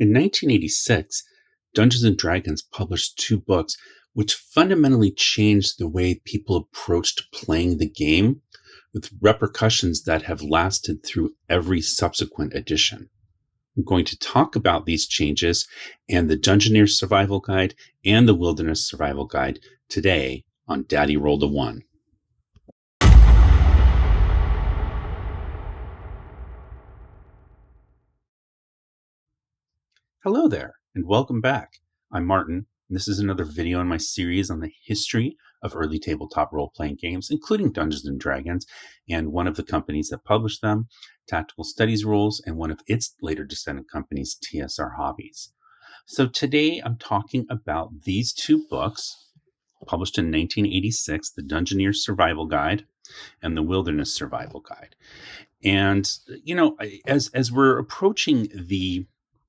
In 1986, Dungeons and Dragons published two books which fundamentally changed the way people approached playing the game, with repercussions that have lasted through every subsequent edition. I'm going to talk about these changes and the Dungeoneer Survival Guide and the Wilderness Survival Guide today on Daddy Rolled a One. Hello there, and welcome back. I'm Martin, and this is another video in my series on the history of early tabletop role-playing games, including Dungeons & Dragons, and one of the companies that published them, Tactical Studies Rules, and one of its later descendant companies, TSR Hobbies. So today I'm talking about these two books, published in 1986, the Dungeoneer Survival Guide and the Wilderness Survival Guide. And, as we're approaching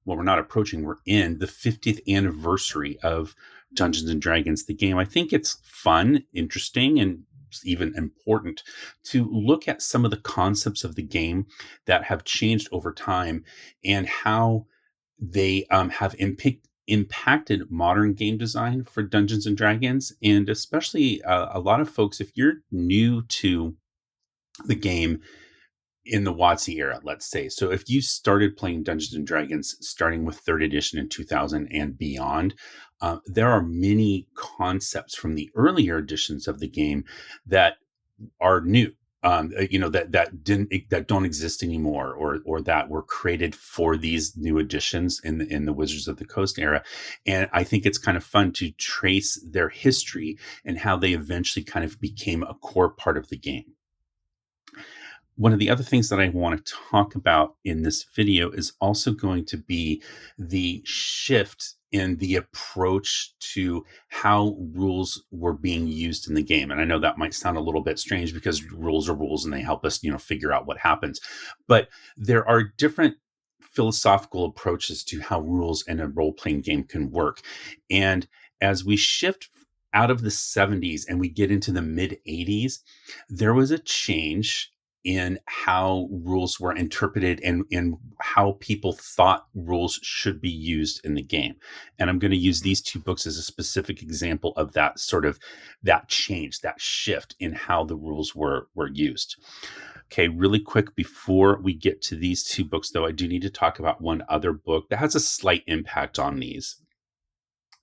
we're in the 50th anniversary of Dungeons and Dragons, the game. I think it's fun, interesting, and even important to look at some of the concepts of the game that have changed over time and how they have impacted modern game design for Dungeons and Dragons. And especially a lot of folks, if you're new to the game, in the WotC era, let's say. So if you started playing Dungeons and Dragons starting with 3rd edition in 2000 and beyond, there are many concepts from the earlier editions of the game that are new, that don't exist anymore, or that were created for these new editions in the Wizards of the Coast era. And I think it's kind of fun to trace their history and how they eventually kind of became a core part of the game. One of the other things that I want to talk about in this video is also going to be the shift in the approach to how rules were being used in the game. And I know that might sound a little bit strange because rules are rules and they help us, figure out what happens. But there are different philosophical approaches to how rules in a role-playing game can work. And as we shift out of the 70s and we get into the mid 80s, there was a change in how rules were interpreted and how people thought rules should be used in the game. And I'm going to use these two books as a specific example of that that change, that shift in how the rules were used. Okay, really quick before we get to these two books, though, I do need to talk about one other book that has a slight impact on these.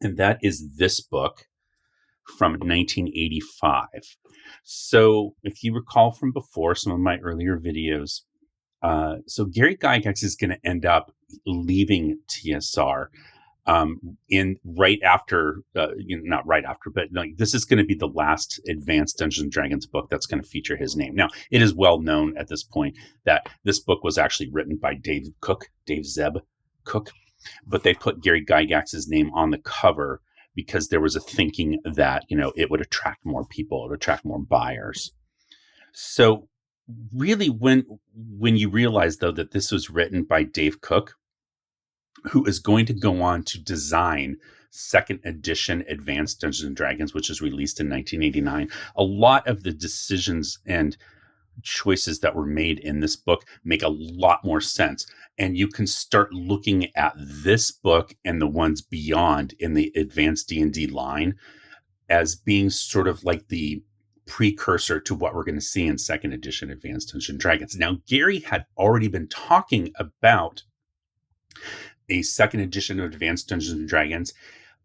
And that is this book from 1985. So if you recall from before some of my earlier videos, so Gary Gygax is going to end up leaving TSR not right after, but this is going to be the last advanced Dungeons and Dragons book that's going to feature his name. Now, it is well known at this point that this book was actually written by Dave Zeb Cook, but they put Gary Gygax's name on the cover because there was a thinking that, it would attract more people, it would attract more buyers. So really, when you realize, though, that this was written by Dave Cook, who is going to go on to design 2nd edition Advanced Dungeons and Dragons, which was released in 1989, a lot of the decisions and choices that were made in this book make a lot more sense. And you can start looking at this book and the ones beyond in the Advanced D&D line as being sort of like the precursor to what we're going to see in 2nd edition Advanced Dungeons and Dragons. Now, Gary had already been talking about a 2nd edition of Advanced Dungeons and Dragons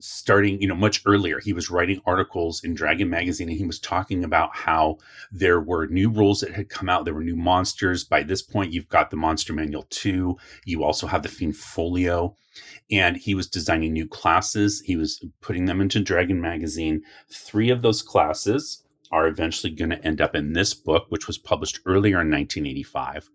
starting, much earlier. He was writing articles in Dragon Magazine, and he was talking about how there were new rules that had come out. There were new monsters. By this point, you've got the Monster Manual 2. You also have the Fiend Folio. And he was designing new classes. He was putting them into Dragon Magazine. 3 of those classes are eventually going to end up in this book, which was published earlier in 1985.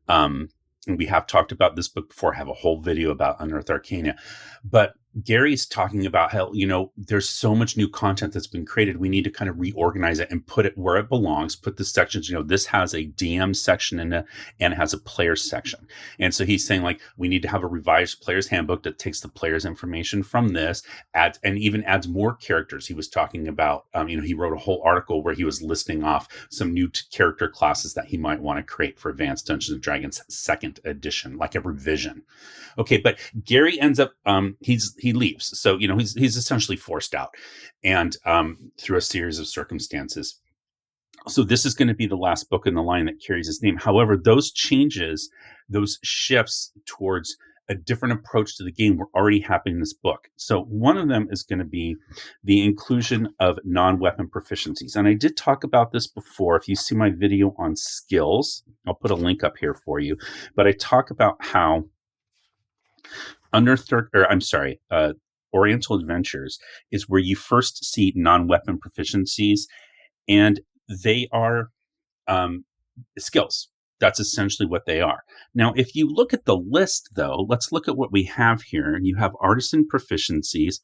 And we have talked about this book before. I have a whole video about Unearthed Arcana. But Gary's talking about how, there's so much new content that's been created. We need to kind of reorganize it and put it where it belongs, put the sections, this has a DM section and it has a player section. And so he's saying, like, we need to have a revised player's handbook that takes the player's information from this, adds more characters. He was talking about, he wrote a whole article where he was listing off some new character classes that he might want to create for Advanced Dungeons and Dragons 2nd edition, like a revision. Okay, but Gary ends up, he leaves. So, he's essentially forced out and through a series of circumstances. So this is going to be the last book in the line that carries his name. However, those changes, those shifts towards a different approach to the game were already happening in this book. So one of them is going to be the inclusion of non-weapon proficiencies. And I did talk about this before. If you see my video on skills, I'll put a link up here for you. But I talk about how Oriental Adventures is where you first see non-weapon proficiencies, and they are skills. That's essentially what they are. Now, if you look at the list, though, let's look at what we have here. You have artisan proficiencies.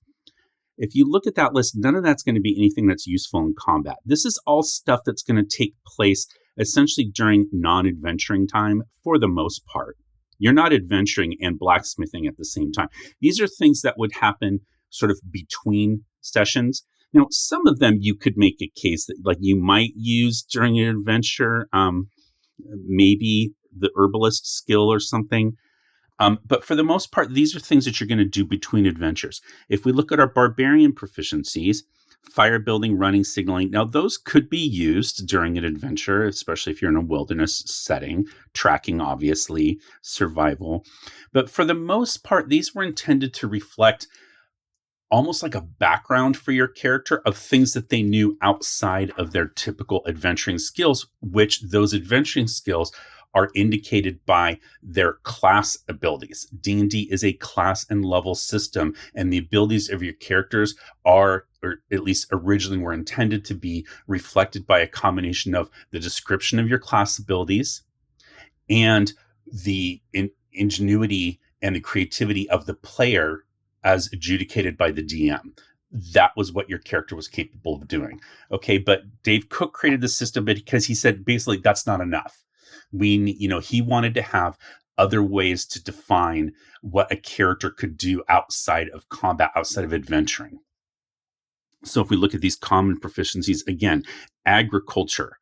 If you look at that list, none of that's going to be anything that's useful in combat. This is all stuff that's going to take place essentially during non-adventuring time for the most part. You're not adventuring and blacksmithing at the same time. These are things that would happen sort of between sessions. Now, some of them you could make a case that, like, you might use during an adventure, maybe the herbalist skill or something. But for the most part, these are things that you're going to do between adventures. If we look at our barbarian proficiencies, fire building, running, signaling. Now, those could be used during an adventure, especially if you're in a wilderness setting, tracking, obviously, survival. But for the most part, these were intended to reflect almost like a background for your character of things that they knew outside of their typical adventuring skills, which those adventuring skills are indicated by their class abilities. D&D is a class and level system, and the abilities of your characters are, or at least originally were intended to be, reflected by a combination of the description of your class abilities and the ingenuity and the creativity of the player as adjudicated by the DM. That was what your character was capable of doing. Okay, but Dave Cook created the system because he said basically that's not enough. He wanted to have other ways to define what a character could do outside of combat, outside of adventuring. So if we look at these common proficiencies, again, agriculture,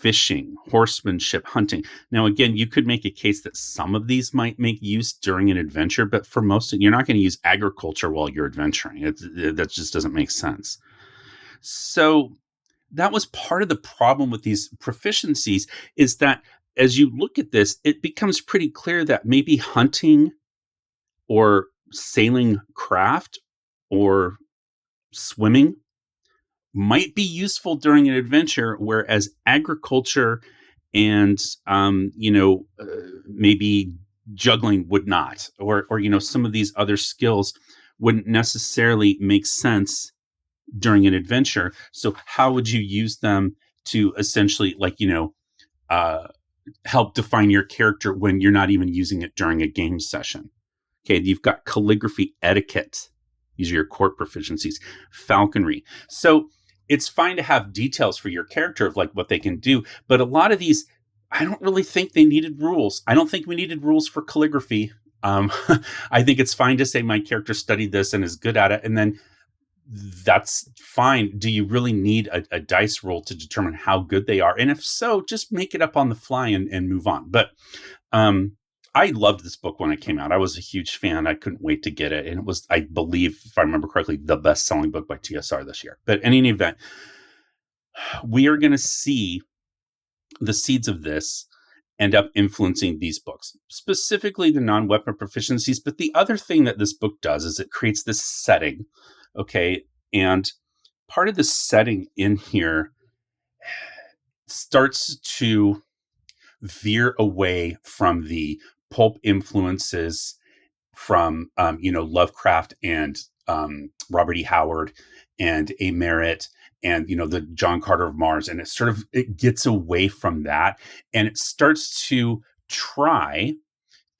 fishing, horsemanship, hunting. Now, again, you could make a case that some of these might make use during an adventure, but for most, you're not going to use agriculture while you're adventuring. That just doesn't make sense. So that was part of the problem with these proficiencies, is that as you look at this, it becomes pretty clear that maybe hunting or sailing craft or swimming might be useful during an adventure, whereas agriculture and, maybe juggling would not, or some of these other skills wouldn't necessarily make sense during an adventure. So how would you use them to essentially, help define your character when you're not even using it during a game session? Okay, you've got calligraphy, etiquette. These are your core proficiencies. Falconry. So it's fine to have details for your character of like what they can do, but a lot of these, I don't really think they needed rules. I don't think we needed rules for calligraphy. I think it's fine to say my character studied this and is good at it, and then that's fine. Do you really need a dice roll to determine how good they are? And if so, just make it up on the fly and move on. But I loved this book when it came out. I was a huge fan. I couldn't wait to get it. And it was, I believe, if I remember correctly, the best-selling book by TSR this year. But in any event, we are going to see the seeds of this end up influencing these books, specifically the non-weapon proficiencies. But the other thing that this book does is it creates this setting, okay? And part of the setting in here starts to veer away from the pulp influences from, Lovecraft and Robert E. Howard and AMER and, the John Carter of Mars. And it gets away from that. And it starts to try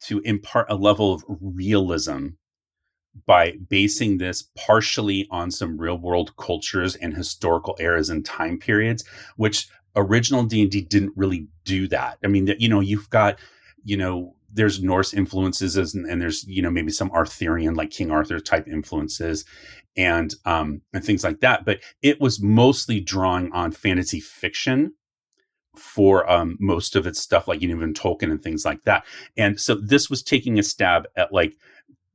to impart a level of realism by basing this partially on some real world cultures and historical eras and time periods, which original D&D didn't really do that. I mean, you've got, there's Norse influences and there's, maybe some Arthurian, like King Arthur type influences and things like that. But it was mostly drawing on fantasy fiction for most of its stuff, like even Tolkien and things like that. And so this was taking a stab at like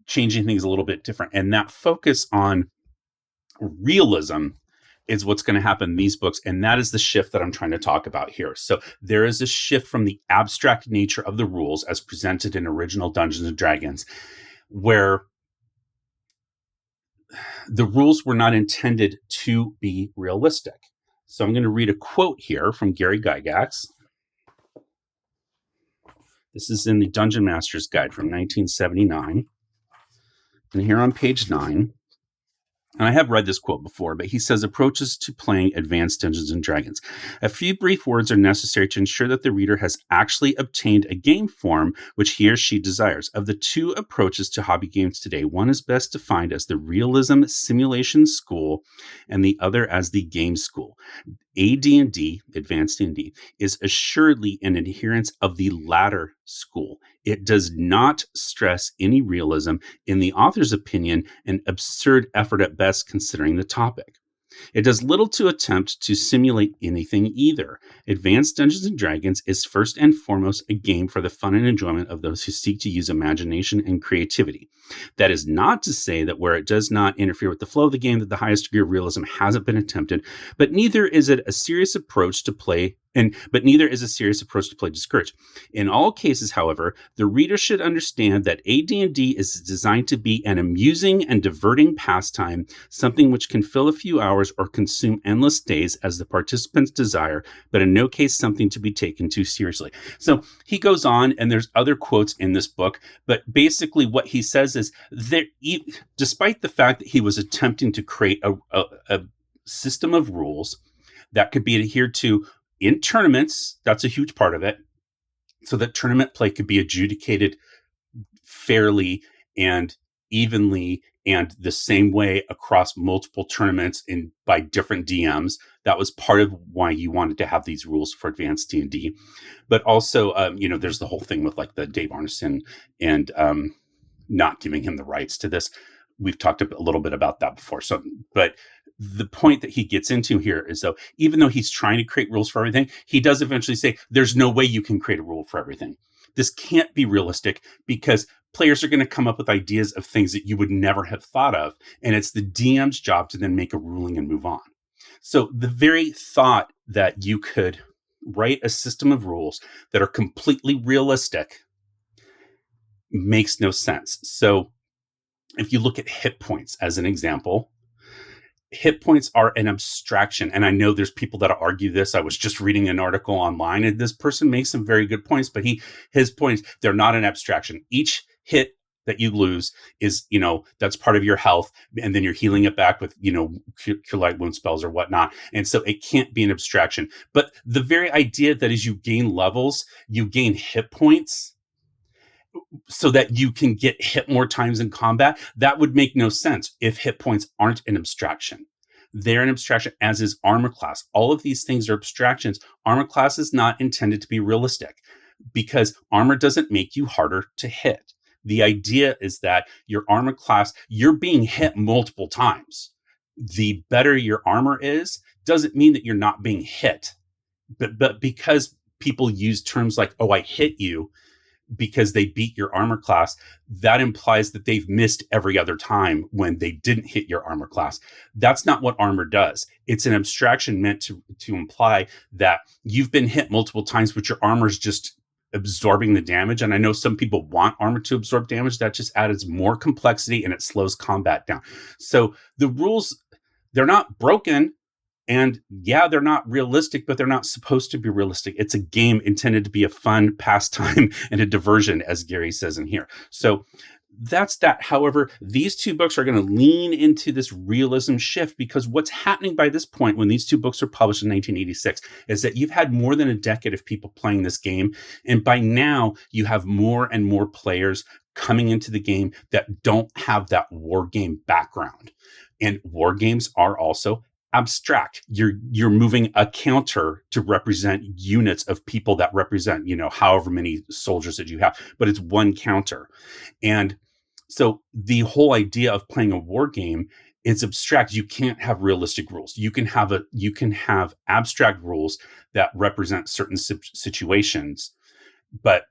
changing things a little bit different. And that focus on realism is what's going to happen in these books. And that is the shift that I'm trying to talk about here. So there is a shift from the abstract nature of the rules as presented in original Dungeons and Dragons, where the rules were not intended to be realistic. So I'm going to read a quote here from Gary Gygax. This is in the Dungeon Master's Guide from 1979. And here on page 9, and I have read this quote before, but he says, approaches to playing advanced Dungeons and Dragons. A few brief words are necessary to ensure that the reader has actually obtained a game form which he or she desires. Of the two approaches to hobby games today, one is best defined as the Realism Simulation School and the other as the Game School. AD&D, Advanced D&D, is assuredly an adherence of the latter school. It does not stress any realism, in the author's opinion, an absurd effort at best considering the topic. It does little to attempt to simulate anything either. Advanced Dungeons and Dragons is first and foremost a game for the fun and enjoyment of those who seek to use imagination and creativity. That is not to say that where it does not interfere with the flow of the game, that the highest degree of realism hasn't been attempted, but neither is a serious approach to play discouraged. In all cases, however, the reader should understand that AD&D is designed to be an amusing and diverting pastime, something which can fill a few hours or consume endless days as the participants desire, but in no case something to be taken too seriously. So he goes on, and there's other quotes in this book, but basically what he says is that despite the fact that he was attempting to create a system of rules that could be adhered to in tournaments, that's a huge part of it, so that tournament play could be adjudicated fairly and evenly and the same way across multiple tournaments by different DMs. That was part of why you wanted to have these rules for advanced D&D. But also, there's the whole thing with like the Dave Arneson and not giving him the rights to this. We've talked a little bit about that before. So, but the point that he gets into here is, though, even though he's trying to create rules for everything, he does eventually say, there's no way you can create a rule for everything. This can't be realistic because players are going to come up with ideas of things that you would never have thought of. And it's the DM's job to then make a ruling and move on. So the very thought that you could write a system of rules that are completely realistic makes no sense. So if you look at hit points as an example, hit points are an abstraction. And I know there's people that argue this. I was just reading an article online and this person makes some very good points, but his points, they're not an abstraction. Each hit that you lose is, that's part of your health. And then you're healing it back with, cure light wound spells or whatnot. And so it can't be an abstraction. But the very idea that as you gain levels, you gain hit points so that you can get hit more times in combat, that would make no sense if hit points aren't an abstraction. They're an abstraction, as is armor class. All of these things are abstractions. Armor class is not intended to be realistic because armor doesn't make you harder to hit. The idea is that your armor class, you're being hit multiple times. The better your armor is, doesn't mean that you're not being hit. But because people use terms like, oh, I hit you, because they beat your armor class, that implies that they've missed every other time when they didn't hit your armor class. That's not what armor does. It's an abstraction meant to imply that you've been hit multiple times, but your armor is just absorbing the damage. And I know some people want armor to absorb damage. That just adds more complexity and it slows combat down. So the rules, they're not broken. And yeah, they're not realistic, but they're not supposed to be realistic. It's a game intended to be a fun pastime and a diversion, as Gary says in here. So that's that. However, these two books are going to lean into this realism shift, because what's happening by this point, when these two books are published in 1986, is that you've had more than a decade of people playing this game. And by now you have more and more players coming into the game that don't have that war game background. And war games are also abstract. You're moving a counter to represent units of people that represent, however many soldiers that you have, but it's one counter. And so the whole idea of playing a war game is abstract. You can't have realistic rules. You can have abstract rules that represent certain situations, but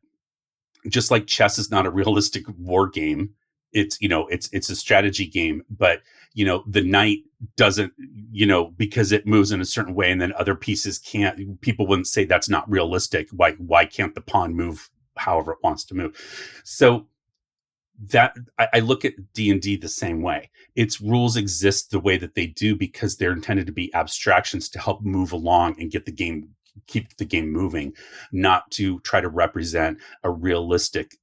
just like chess is not a realistic war game, it's a strategy game, but the knight doesn't, because it moves in a certain way and then other pieces can't. People wouldn't say that's not realistic. Why can't the pawn move however it wants to move? So that I look at D&D the same way. Its rules exist the way that they do because they're intended to be abstractions to help move along and keep the game moving, not to try to represent a realistic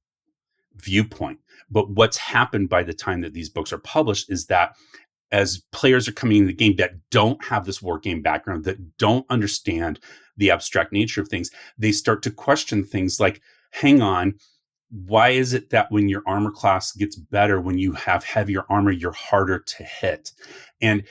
viewpoint. But what's happened by the time that these books are published is that as players are coming into the game that don't have this war game background, that don't understand the abstract nature of things, they start to question things like, hang on, why is it that when your armor class gets better, when you have heavier armor, you're harder to hit? And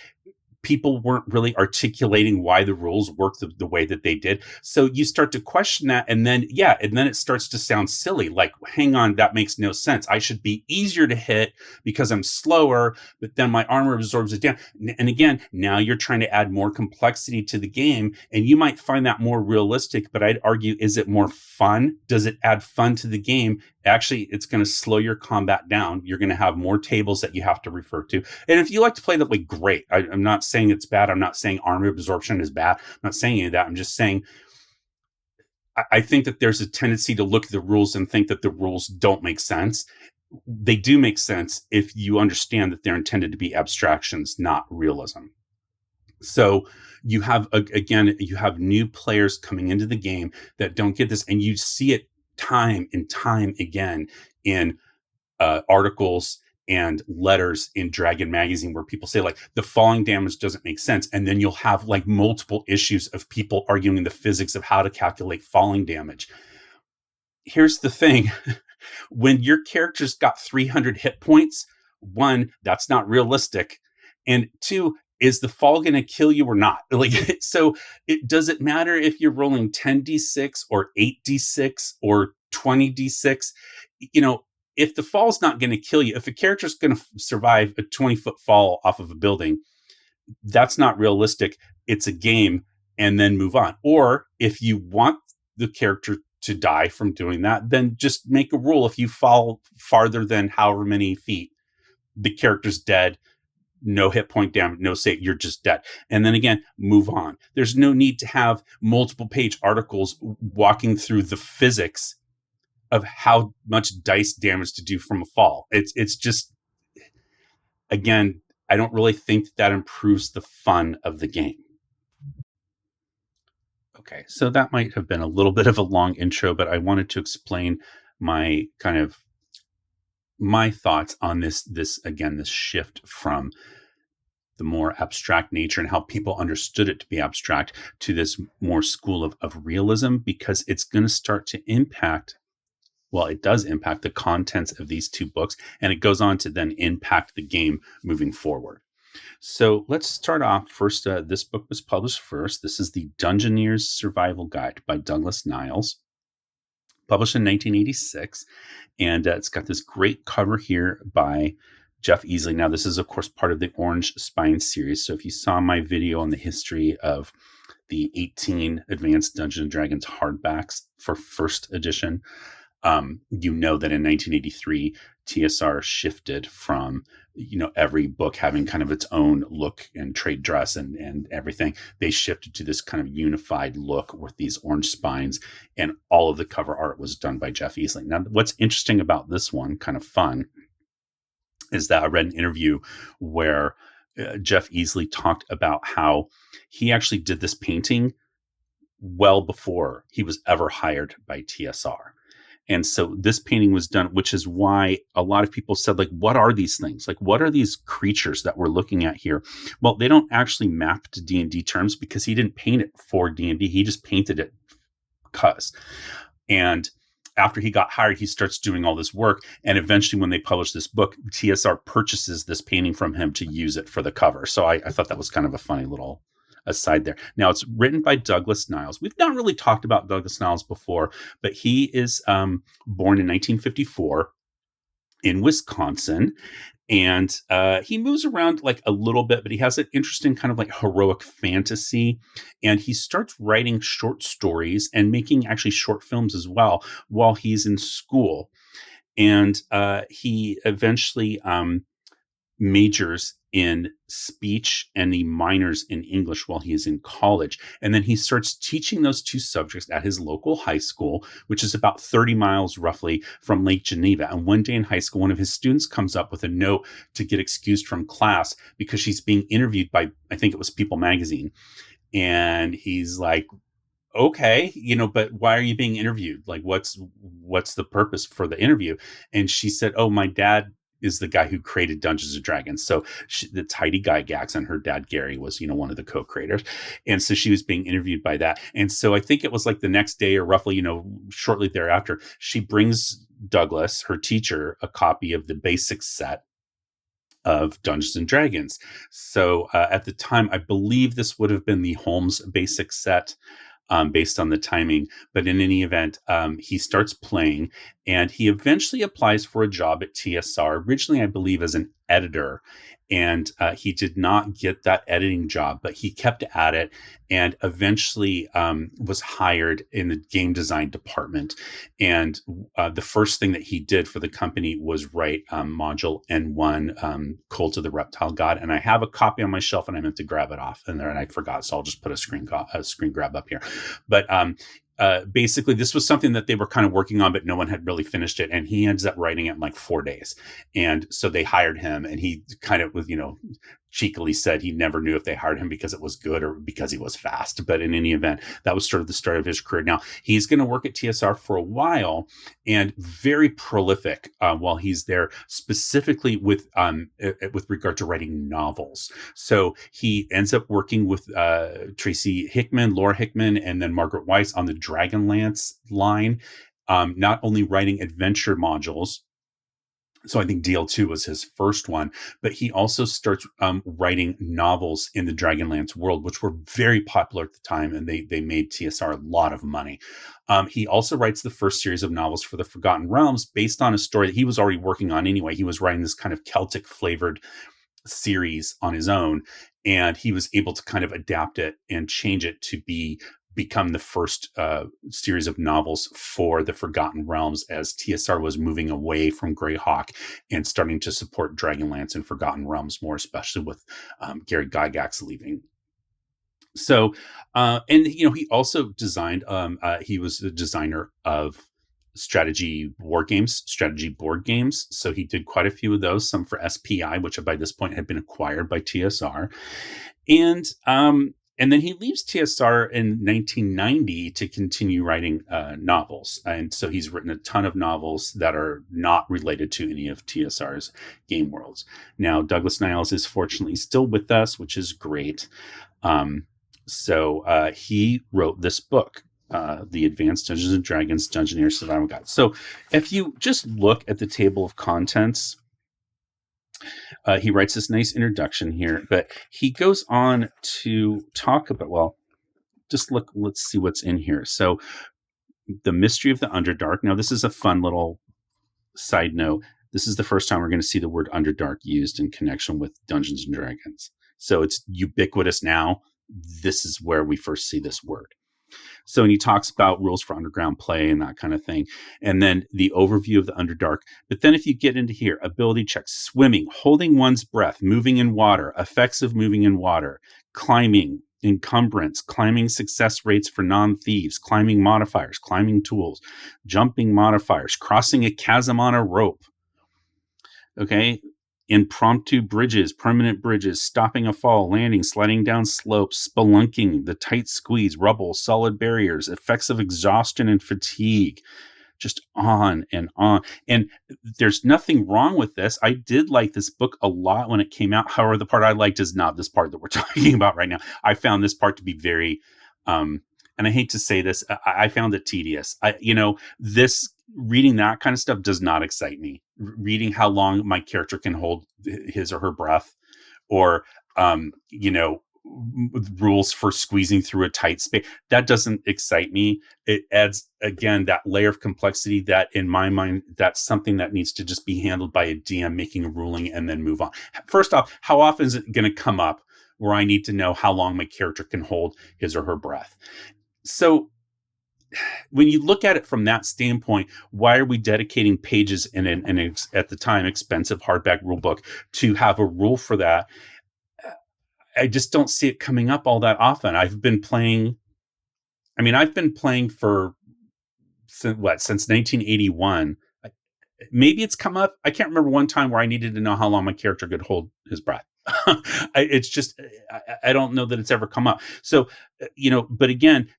people weren't really articulating why the rules work the way that they did. So you start to question that. And then it starts to sound silly. Like, hang on, that makes no sense. I should be easier to hit because I'm slower, but then my armor absorbs it down. And again, now you're trying to add more complexity to the game, and you might find that more realistic, but I'd argue, is it more fun? Does it add fun to the game? Actually, it's going to slow your combat down. You're going to have more tables that you have to refer to. And if you like to play that way, great. I'm not saying it's bad. I'm not saying armor absorption is bad. I'm not saying any of that. I'm just saying I think that there's a tendency to look at the rules and think that the rules don't make sense. They do make sense if you understand that they're intended to be abstractions, not realism. So you have, again, you have new players coming into the game that don't get this, and you see it time and time again in articles and letters in Dragon magazine, where people say, like, the falling damage doesn't make sense. And then you'll have like multiple issues of people arguing the physics of how to calculate falling damage. Here's the thing. When your character's got 300 hit points, one, that's not realistic. And two, is the fall going to kill you or not? Like, so does it matter if you're rolling 10d6 or 8d6 or 20d6? If the fall's not going to kill you, if a character's going to survive a 20-foot fall off of a building, that's not realistic. It's a game, and then move on. Or if you want the character to die from doing that, then just make a rule. If you fall farther than however many feet, the character's dead. No hit point damage, no save, you're just dead. And then again, move on. There's no need to have multiple page articles walking through the physics of how much dice damage to do from a fall. It's just, again, I don't really think that improves the fun of the game. Okay, so that might have been a little bit of a long intro, but I wanted to explain my thoughts on this shift from the more abstract nature and how people understood it to be abstract to this more school of realism, because it's going to start to impact, well, it does impact the contents of these two books, and it goes on to then impact the game moving forward. So let's start off first. This book was published first. This is the Dungeoneer's Survival Guide by Douglas Niles, published in 1986. And it's got this great cover here by Jeff Easley. Now, this is, of course, part of the Orange Spine series. So if you saw my video on the history of the 18 Advanced Dungeons & Dragons hardbacks for first edition, you know that in 1983, TSR shifted from, every book having kind of its own look and trade dress and everything. They shifted to this kind of unified look with these orange spines, and all of the cover art was done by Jeff Easley. Now, what's interesting about this one, kind of fun, is that I read an interview where Jeff Easley talked about how he actually did this painting well before he was ever hired by TSR. And so this painting was done, which is why a lot of people said, like, what are these things? Like, what are these creatures that we're looking at here? Well, they don't actually map to D&D terms because he didn't paint it for D&D. He just painted it because. And after he got hired, he starts doing all this work. And eventually when they publish this book, TSR purchases this painting from him to use it for the cover. So I thought that was kind of a funny little aside there. Now, it's written by Douglas Niles. We've not really talked about Douglas Niles before, but he is born in 1954 in Wisconsin. And he moves around like a little bit, but he has an interesting kind of like heroic fantasy. And he starts writing short stories and making actually short films as well while he's in school. And he eventually majors in speech and he minors in English while he is in college. And then he starts teaching those two subjects at his local high school, which is about 30 miles roughly from Lake Geneva. And one day in high school, one of his students comes up with a note to get excused from class because she's being interviewed by, I think it was People magazine. And he's like, okay, but why are you being interviewed? Like, what's the purpose for the interview? And she said, oh, my dad is the guy who created Dungeons and Dragons. So it's Heidi Gygax, and her dad, Gary, was, one of the co-creators. And so she was being interviewed by that. And so I think it was like the next day or roughly, shortly thereafter, she brings Douglas, her teacher, a copy of the basic set of Dungeons and Dragons. So at the time, I believe this would have been the Holmes basic set, based on the timing. But in any event, he starts playing and he eventually applies for a job at TSR, originally, I believe, as an editor. And he did not get that editing job, but he kept at it and eventually was hired in the game design department. And the first thing that he did for the company was write Module N1, Cult of the Reptile God. And I have a copy on my shelf and I meant to grab it off and I forgot. So I'll just put a screen grab up here. But basically, this was something that they were kind of working on, but no one had really finished it. And he ends up writing it in like 4 days. And so they hired him and he kind of was, cheekily said he never knew if they hired him because it was good or because he was fast. But in any event, that was sort of the start of his career. Now, he's going to work at TSR for a while and very prolific while he's there, specifically with regard to writing novels. So he ends up working with Tracy Hickman, Laura Hickman, and then Margaret Weiss on the Dragonlance line, not only writing adventure modules. So I think DL2 was his first one, but he also starts writing novels in the Dragonlance world, which were very popular at the time, and they made TSR a lot of money. He also writes the first series of novels for the Forgotten Realms based on a story that he was already working on anyway. He was writing this kind of Celtic flavored series on his own, and he was able to kind of adapt it and change it to become the first series of novels for the Forgotten Realms as TSR was moving away from Greyhawk and starting to support Dragonlance and Forgotten Realms more, especially with Gary Gygax leaving. So, and he also designed. He was the designer of strategy board games. So he did quite a few of those. Some for SPI, which by this point had been acquired by TSR, and then he leaves TSR in 1990 to continue writing novels. And so he's written a ton of novels that are not related to any of TSR's game worlds. Now, Douglas Niles is fortunately still with us, which is great. So he wrote this book, The Advanced Dungeons and Dragons Dungeoneer Survival Guide. So if you just look at the table of contents, he writes this nice introduction here, but he goes on to talk about, let's see what's in here. So the mystery of the Underdark. Now, this is a fun little side note. This is the first time we're going to see the word Underdark used in connection with Dungeons and Dragons. So it's ubiquitous now. This is where we first see this word. So, and he talks about rules for underground play and that kind of thing. And then the overview of the Underdark. But then if you get into here, ability checks, swimming, holding one's breath, moving in water, effects of moving in water, climbing, encumbrance, climbing success rates for non-thieves, climbing modifiers, climbing tools, jumping modifiers, crossing a chasm on a rope. Okay. Impromptu bridges, permanent bridges, stopping a fall, landing, sliding down slopes, spelunking, the tight squeeze, rubble, solid barriers, effects of exhaustion and fatigue, just on and on. And there's nothing wrong with this. I did like this book a lot when it came out. However, the part I liked is not this part that we're talking about right now. I found this part to be very, and I hate to say this, I found it tedious. This reading that kind of stuff does not excite me. Reading how long my character can hold his or her breath, or, rules for squeezing through a tight space, that doesn't excite me. It adds, again, that layer of complexity that in my mind, that's something that needs to just be handled by a DM making a ruling and then move on. First off, how often is it going to come up where I need to know how long my character can hold his or her breath? So when you look at it from that standpoint, why are we dedicating pages in an at the time expensive hardback rule book to have a rule for that? I just don't see it coming up all that often. I've been playing for since 1981. Maybe it's come up. I can't remember one time where I needed to know how long my character could hold his breath. It's just, I don't know that it's ever come up. So, but again,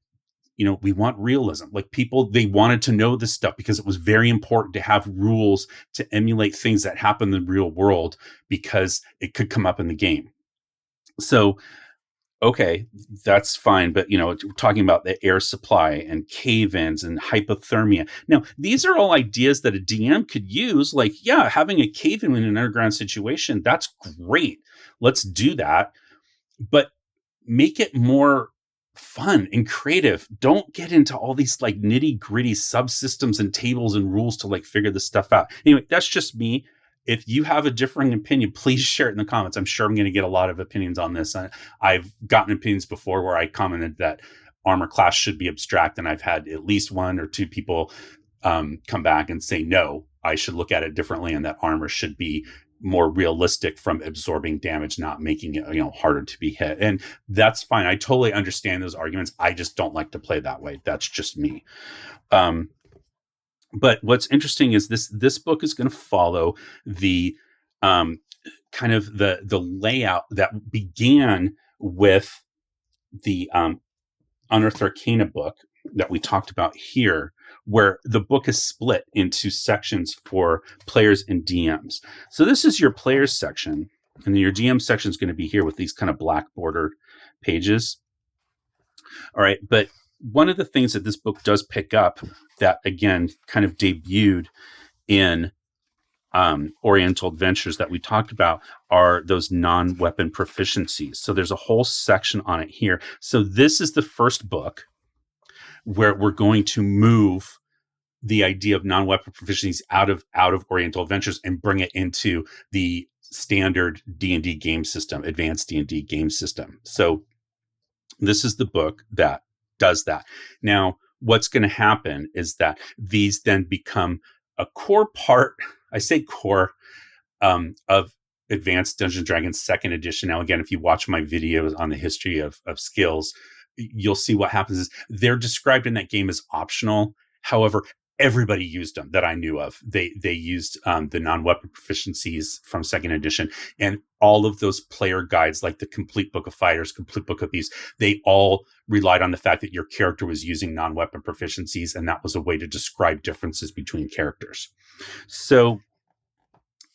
we want realism. Like, people, they wanted to know this stuff because it was very important to have rules to emulate things that happen in the real world, because it could come up in the game. So, okay, that's fine. But, we're talking about the air supply and cave-ins and hypothermia. Now, these are all ideas that a DM could use. Like, yeah, having a cave-in in an underground situation, that's great. Let's do that. But make it more fun and creative. Don't get into all these like nitty-gritty subsystems and tables and rules to like figure this stuff out. Anyway, that's just me. If you have a differing opinion, please share it in the comments. I'm sure I'm going to get a lot of opinions on this. I've gotten opinions before where I commented that armor class should be abstract, and I've had at least one or two people come back and say, no, I should look at it differently, and that armor should be more realistic from absorbing damage, not making it harder to be hit. And that's fine. I totally understand those arguments. I just don't like to play that way. That's just me. But what's interesting is this book is going to follow the kind of the layout that began with the Unearthed Arcana book that we talked about here, where the book is split into sections for players and DMs. So this is your players section, and then your DM section is going to be here with these kind of black bordered pages. All right, but one of the things that this book does pick up that, again, kind of debuted in Oriental Adventures that we talked about are those non-weapon proficiencies. So there's a whole section on it here. So this is the first book where we're going to move the idea of non-weapon proficiencies out of Oriental Adventures and bring it into the standard D&D game system, advanced D&D game system. So this is the book that does that. Now, what's going to happen is that these then become a core part, I say core, of Advanced Dungeons & Dragons 2nd edition. Now, again, if you watch my videos on the history of skills, you'll see what happens is they're described in that game as optional. However, everybody used them that I knew of. They used the non-weapon proficiencies from 2nd edition, and all of those player guides, like the Complete Book of Fighters, Complete Book of Thieves, they all relied on the fact that your character was using non-weapon proficiencies, and that was a way to describe differences between characters. So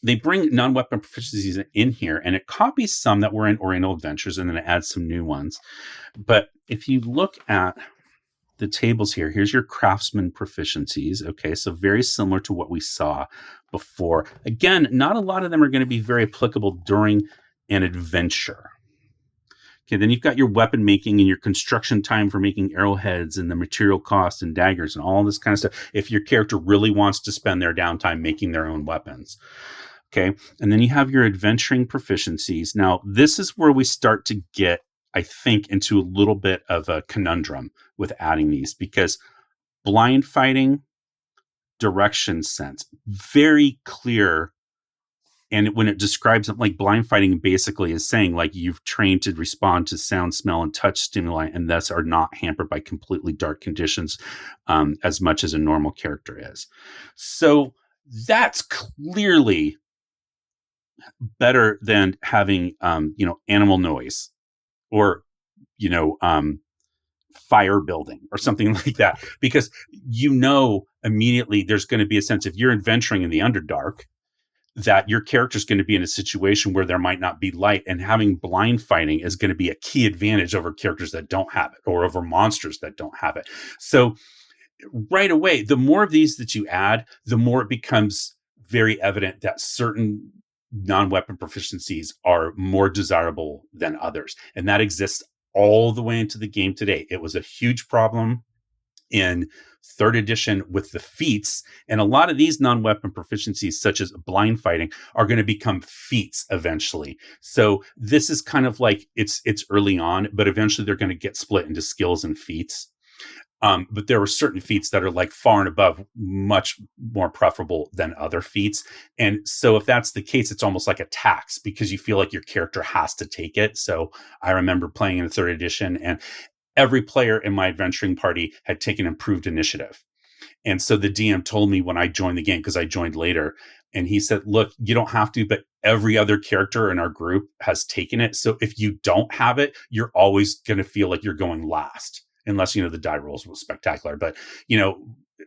they bring non-weapon proficiencies in here, and it copies some that were in Oriental Adventures, and then it adds some new ones. But if you look at the tables here, here's your craftsman proficiencies. Okay, so very similar to what we saw before. Again, not a lot of them are going to be very applicable during an adventure. Okay, then you've got your weapon making and your construction time for making arrowheads and the material cost and daggers and all this kind of stuff, if your character really wants to spend their downtime making their own weapons. Okay, and then you have your adventuring proficiencies. Now, this is where we start to get, I think, into a little bit of a conundrum with adding these, because blind fighting, direction sense, very clear. And when it describes it, like blind fighting basically is saying like you've trained to respond to sound, smell, and touch stimuli, and thus are not hampered by completely dark conditions as much as a normal character is. So that's clearly better than having, animal noise or, fire building or something like that, because immediately there's going to be a sense, if you're adventuring in the Underdark, that your character is going to be in a situation where there might not be light, and having blind fighting is going to be a key advantage over characters that don't have it, or over monsters that don't have it. So right away, the more of these that you add, the more it becomes very evident that certain non-weapon proficiencies are more desirable than others. And that exists all the way into the game today. It was a huge problem in 3rd edition with the feats, and a lot of these non-weapon proficiencies, such as blind fighting, are going to become feats eventually. So this is kind of like it's early on, but eventually they're going to get split into skills and feats. But there were certain feats that are like far and above much more preferable than other feats. And so if that's the case, it's almost like a tax, because you feel like your character has to take it. So I remember playing in 3rd edition, and every player in my adventuring party had taken improved initiative. And so the DM told me when I joined the game, because I joined later, and he said, look, you don't have to, but every other character in our group has taken it. So if you don't have it, you're always going to feel like you're going last, unless, the die rolls was spectacular. But,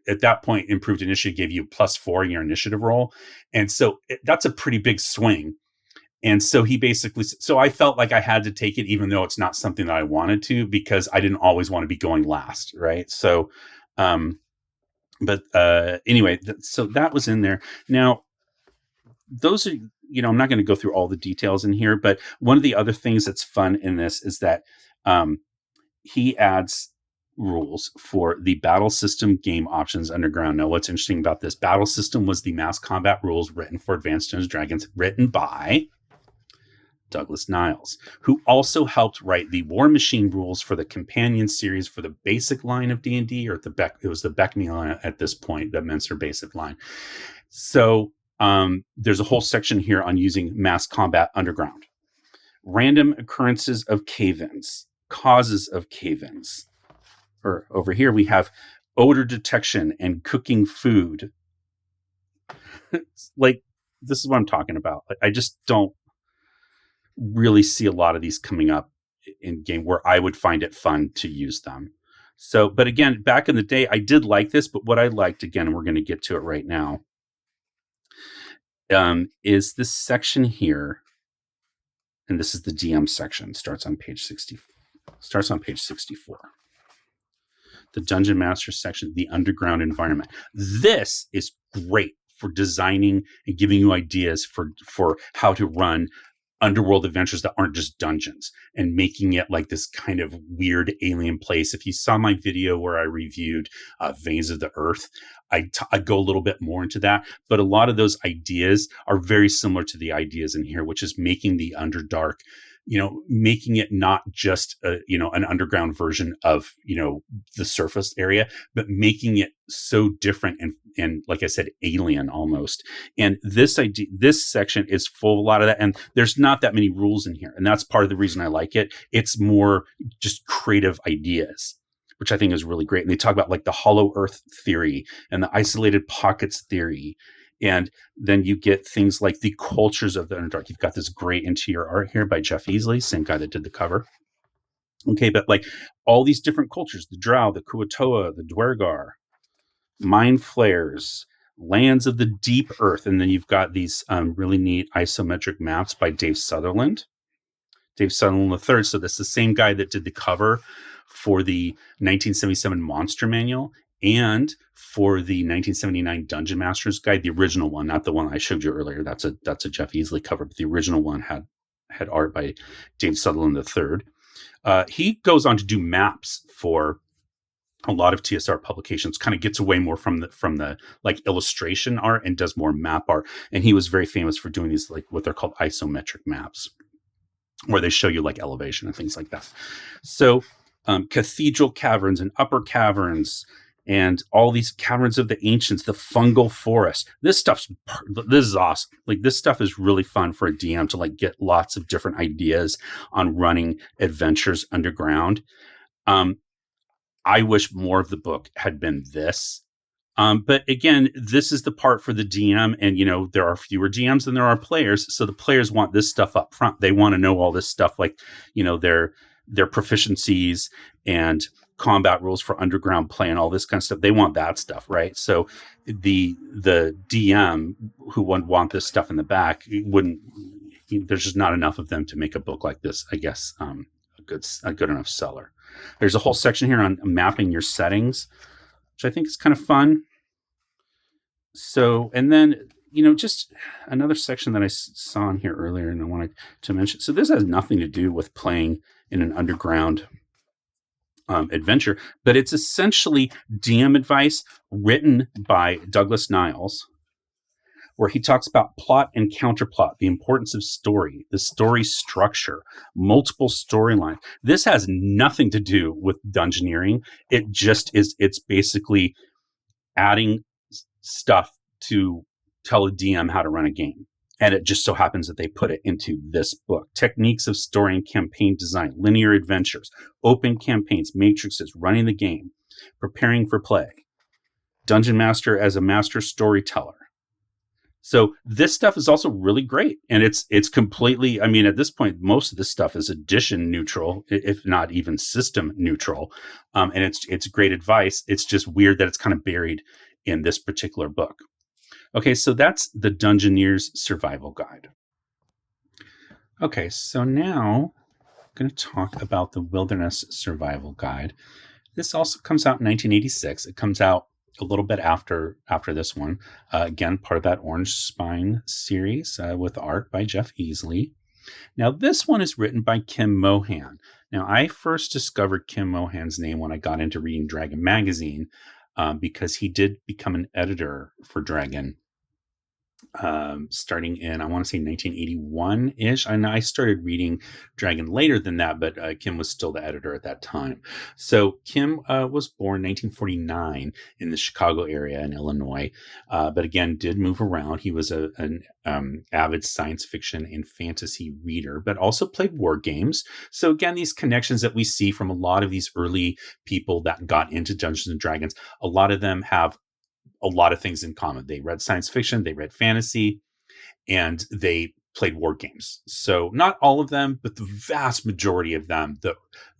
at that point, improved initiative gave you +4 in your initiative roll. And so that's a pretty big swing. And so he basically, so I felt like I had to take it, even though it's not something that I wanted to, because I didn't always want to be going last. Right. So, anyway, so that was in there. Now, those are, I'm not going to go through all the details in here, but one of the other things that's fun in this is that he adds rules for the battle system game options underground. Now, what's interesting about this battle system was the mass combat rules written for Advanced Dungeons & Dragons, written by Douglas Niles, who also helped write the War Machine rules for the companion series for the basic line of D&D, or it was the Beckme line at this point, the Menser basic line. So there's a whole section here on using mass combat underground. Random occurrences of cave-ins, causes of cave-ins. Or over here we have odor detection and cooking food. Like, this is what I'm talking about. I just don't really see a lot of these coming up in game where I would find it fun to use them. So, but again, back in the day, I did like this, but what I liked, again, and we're going to get to it right now, is this section here. And this is the DM section. Starts on page 64. The Dungeon Master section, the underground environment. This is great for designing and giving you ideas for how to run underworld adventures that aren't just dungeons, and making it like this kind of weird alien place. If you saw my video where I reviewed Veins of the Earth, I go a little bit more into that, but a lot of those ideas are very similar to the ideas in here, which is making the Underdark, making it not just an underground version of the surface area, but making it so different and like I said, alien almost. And this section is full of a lot of that, and there's not that many rules in here, and that's part of the reason I like it. It's more just creative ideas, which I think is really great. And they talk about like the hollow earth theory and the isolated pockets theory. And then you get things like the cultures of the Underdark. You've got this great interior art here by Jeff Easley, same guy that did the cover. Okay, but like all these different cultures, the Drow, the Kuatoa, the Dwergar, Mind Flayers, Lands of the Deep Earth. And then you've got these really neat isometric maps by Dave Sutherland III. So that's the same guy that did the cover for the 1977 Monster Manual and for the 1979 Dungeon Master's Guide, the original one, not the one I showed you earlier. That's a Jeff Easley cover, but the original one had art by Dave Sutherland III. He goes on to do maps for a lot of TSR publications, kind of gets away more from the like illustration art and does more map art. And he was very famous for doing these, like what they're called isometric maps, where they show you like elevation and things like that. So cathedral caverns and upper caverns and all these caverns of the ancients, the fungal forest. This is awesome. Like, this stuff is really fun for a DM to like get lots of different ideas on running adventures underground. I wish more of the book had been this. But again, this is the part for the DM, and there are fewer DMs than there are players. So the players want this stuff up front. They want to know all this stuff, like, their proficiencies and combat rules for underground play and all this kind of stuff. They want that stuff, right? So the DM who would want this stuff in the back wouldn't. There's just not enough of them to make a book like this, I guess. A good enough seller. There's a whole section here on mapping your settings, which I think is kind of fun. So, and then, just another section that I saw in here earlier and I wanted to mention. So this has nothing to do with playing in an underground adventure, but it's essentially DM advice written by Douglas Niles, where he talks about plot and counterplot, the importance of story, the story structure, multiple storylines. This has nothing to do with dungeoneering. It just is, it's basically adding stuff to tell a DM how to run a game. And it just so happens that they put it into this book. Techniques of story and campaign design, linear adventures, open campaigns, matrices, running the game, preparing for play, Dungeon Master as a master storyteller. So this stuff is also really great. And it's completely, I mean, at this point, most of this stuff is edition neutral, if not even system neutral. And it's great advice. It's just weird that it's kind of buried in this particular book. Okay, so that's the Dungeoneer's Survival Guide. Okay, so now I'm going to talk about the Wilderness Survival Guide. This also comes out in 1986. It comes out a little bit after this one. Again, part of that Orange Spine series with art by Jeff Easley. Now, this one is written by Kim Mohan. Now, I first discovered Kim Mohan's name when I got into reading Dragon Magazine because he did become an editor for Dragon starting in, I want to say 1981-ish. And I started reading Dragon later than that, but Kim was still the editor at that time. So Kim was born in 1949 in the Chicago area in Illinois, but again, did move around. He was an avid science fiction and fantasy reader, but also played war games. So again, these connections that we see from a lot of these early people that got into Dungeons and Dragons, a lot of them have a lot of things in common. They read science fiction, they read fantasy, and they played war games. So not all of them, but the vast majority of them,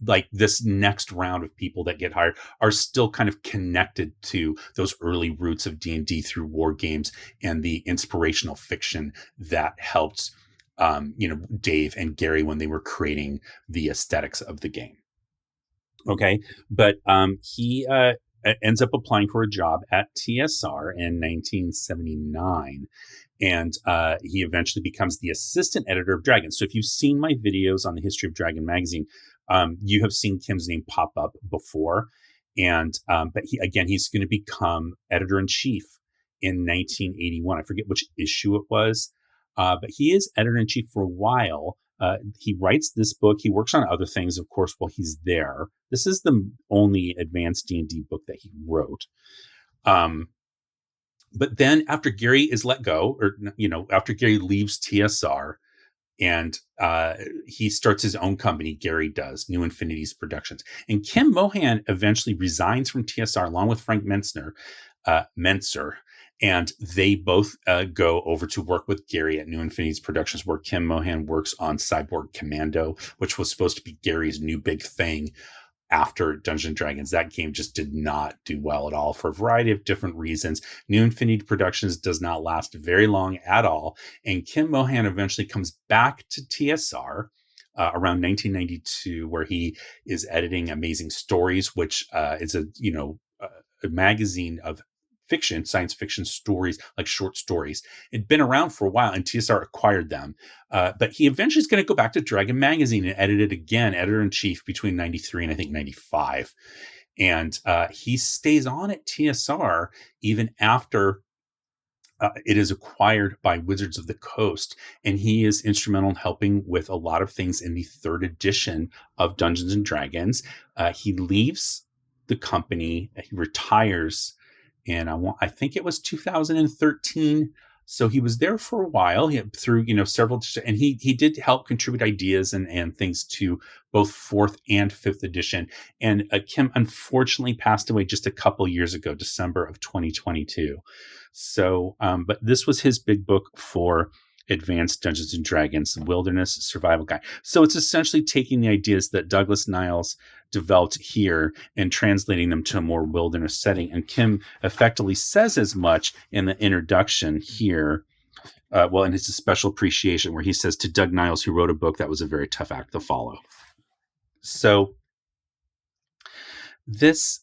like this next round of people that get hired, are still kind of connected to those early roots of D&D through war games and the inspirational fiction that helped Dave and Gary when they were creating the aesthetics of the game. Okay, but he ends up applying for a job at TSR in 1979. And he eventually becomes the assistant editor of Dragon. So if you've seen my videos on the history of Dragon magazine, you have seen Kim's name pop up before. And but he's going to become editor-in-chief in 1981. I forget which issue it was, but he is editor-in-chief for a while. He writes this book. He works on other things, of course, while he's there. This is the only advanced D&D book that he wrote. But then after Gary is let go, or, after Gary leaves TSR and he starts his own company, Gary does, New Infinities Productions. And Kim Mohan eventually resigns from TSR along with Frank Mentzer. And they both go over to work with Gary at New Infinities Productions, where Kim Mohan works on Cyborg Commando, which was supposed to be Gary's new big thing after Dungeons & Dragons. That game just did not do well at all for a variety of different reasons. New Infinity Productions does not last very long at all. And Kim Mohan eventually comes back to TSR around 1992, where he is editing Amazing Stories, which is a magazine of fiction, science fiction stories, like short stories. It'd been around for a while and TSR acquired them. But he eventually is going to go back to Dragon Magazine and edit it again, editor-in-chief between 93 and I think 95. And he stays on at TSR even after it is acquired by Wizards of the Coast. And he is instrumental in helping with a lot of things in the third edition of Dungeons and Dragons. He leaves the company, he retires, and I think it was 2013. So he was there for a while. He through several, and he did help contribute ideas and things to both fourth and fifth edition. And Kim unfortunately passed away just a couple years ago, December of 2022. So, but this was his big book for Advanced Dungeons and Dragons Wilderness Survival Guide. So it's essentially taking the ideas that Douglas Niles developed here and translating them to a more wilderness setting. And Kim effectively says as much in the introduction here. And it's a special appreciation where he says to Doug Niles, who wrote a book that was a very tough act to follow. So this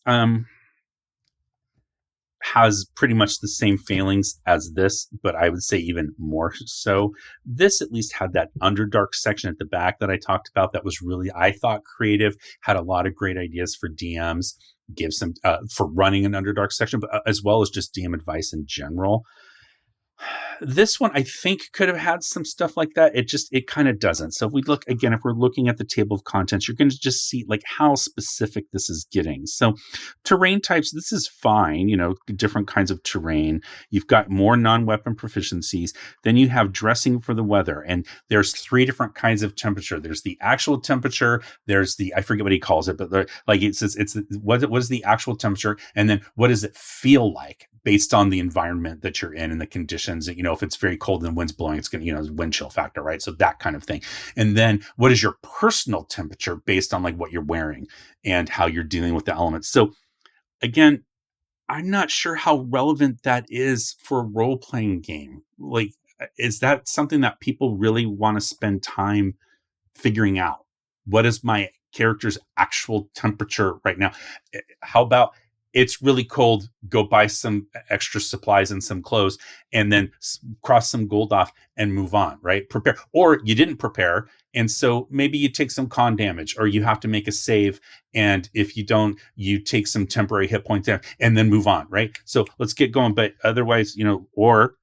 has pretty much the same failings as this, but I would say even more so. This at least had that Underdark section at the back that I talked about that was really, I thought, creative, had a lot of great ideas for DMs, gave some for running an Underdark section, but as well as just DM advice in general. This one, I think, could have had some stuff like that. It kind of doesn't. So if we look again, if we're looking at the table of contents, you're going to just see like how specific this is getting. So terrain types, this is fine, different kinds of terrain. You've got more non-weapon proficiencies. Then you have dressing for the weather. And there's 3 different kinds of temperature. There's the actual temperature. There's I forget what he calls it, but it says what is the actual temperature? And then what does it feel like based on the environment that you're in and the conditions that, if it's very cold and the wind's blowing, it's going to, wind chill factor, right? So that kind of thing. And then what is your personal temperature based on like what you're wearing and how you're dealing with the elements? So again, I'm not sure how relevant that is for a role-playing game. Like, is that something that people really want to spend time figuring out? What is my character's actual temperature right now? How about it's really cold, go buy some extra supplies and some clothes, and then cross some gold off and move on, right? Prepare. Or you didn't prepare, and so maybe you take some con damage, or you have to make a save, and if you don't, you take some temporary hit points there, and then move on, right? So let's get going. But otherwise, or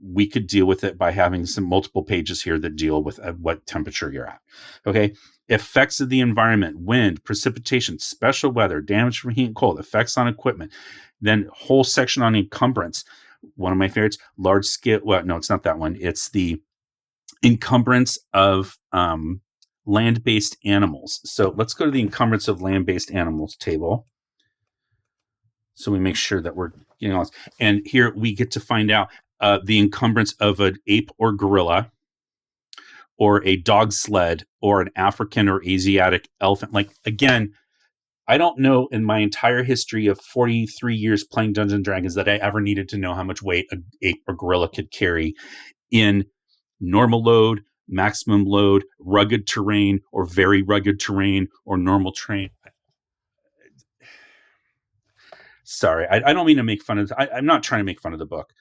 we could deal with it by having some multiple pages here that deal with what temperature you're at, okay? Effects of the environment, wind, precipitation, special weather, damage from heat and cold, effects on equipment. Then whole section on encumbrance. One of my favorites, large scale. Well, no, it's not that one. It's the encumbrance of land-based animals. So let's go to the encumbrance of land-based animals table. So we make sure that we're getting all this. And here we get to find out the encumbrance of an ape or gorilla, or a dog sled, or an African or Asiatic elephant. Like, again, I don't know in my entire history of 43 years playing Dungeons and Dragons that I ever needed to know how much weight an ape or gorilla could carry in normal load, maximum load, rugged terrain, or very rugged terrain, or normal terrain. Sorry, I don't mean to make fun of it. I'm not trying to make fun of the book.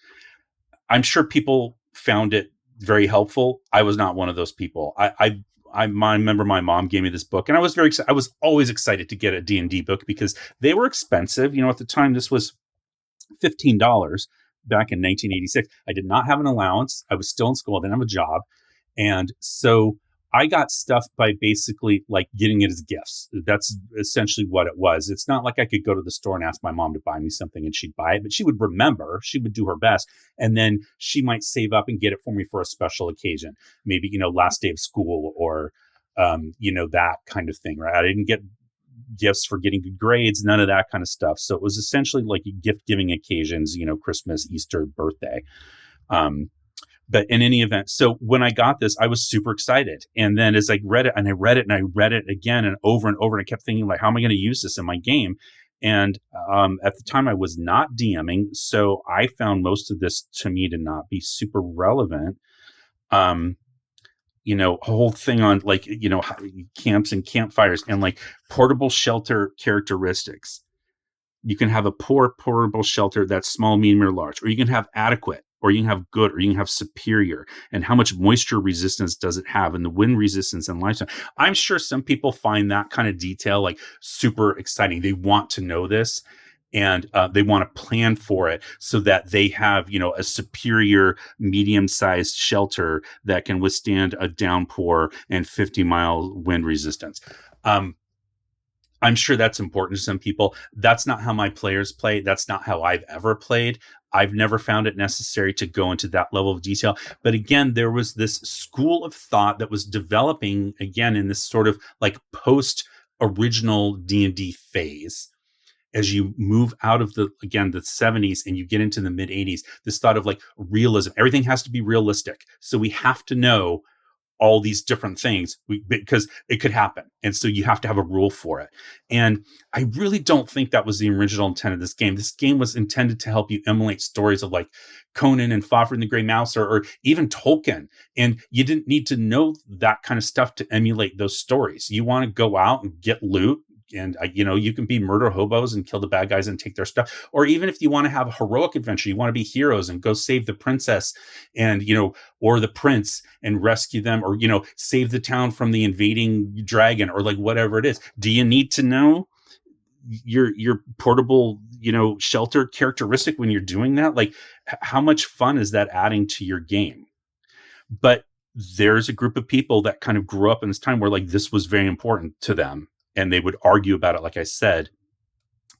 I'm sure people found it very helpful. I was not one of those people. I remember my mom gave me this book, and I was I was always excited to get a D&D book because they were expensive. At the time, this was $15 back in 1986. I did not have an allowance. I was still in school. I didn't have a job. And so I got stuff by basically like getting it as gifts. That's essentially what it was. It's not like I could go to the store and ask my mom to buy me something and she'd buy it, but she would remember, she would do her best. And then she might save up and get it for me for a special occasion. Maybe, last day of school or, that kind of thing, right? I didn't get gifts for getting good grades, none of that kind of stuff. So it was essentially like gift giving occasions, Christmas, Easter, birthday. But in any event, so when I got this, I was super excited. And then as I read it and I read it and I read it again and over, and I kept thinking, like, how am I going to use this in my game? And at the time I was not DMing. So I found most of this to me to not be super relevant. A whole thing on like, camps and campfires and like portable shelter characteristics. You can have a poor portable shelter that's small, medium, or large, or you can have adequate, or you can have good, or you can have superior. And how much moisture resistance does it have, and the wind resistance and lifestyle. I'm sure some people find that kind of detail like super exciting. They want to know this, and they want to plan for it so that they have, a superior medium-sized shelter that can withstand a downpour and 50-mile wind resistance. I'm sure that's important to some people. That's not how my players play. That's not how I've ever played. I've never found it necessary to go into that level of detail. But again, there was this school of thought that was developing again in this sort of like post-original D&D phase. as you move out of the 70s and you get into the mid 80s, this thought of like realism, everything has to be realistic. So we have to know all these different things because it could happen. And so you have to have a rule for it. And I really don't think that was the original intent of this game. This game was intended to help you emulate stories of like Conan and Fafhrd and the Grey Mouse or even Tolkien. And you didn't need to know that kind of stuff to emulate those stories. You want to go out and get loot. And, you can be murder hobos and kill the bad guys and take their stuff. Or even if you want to have a heroic adventure, you want to be heroes and go save the princess and, or the prince and rescue them or, save the town from the invading dragon or like whatever it is. Do you need to know your portable, shelter characteristic when you're doing that? Like, how much fun is that adding to your game? But there's a group of people that kind of grew up in this time where like this was very important to them. And they would argue about it, like I said,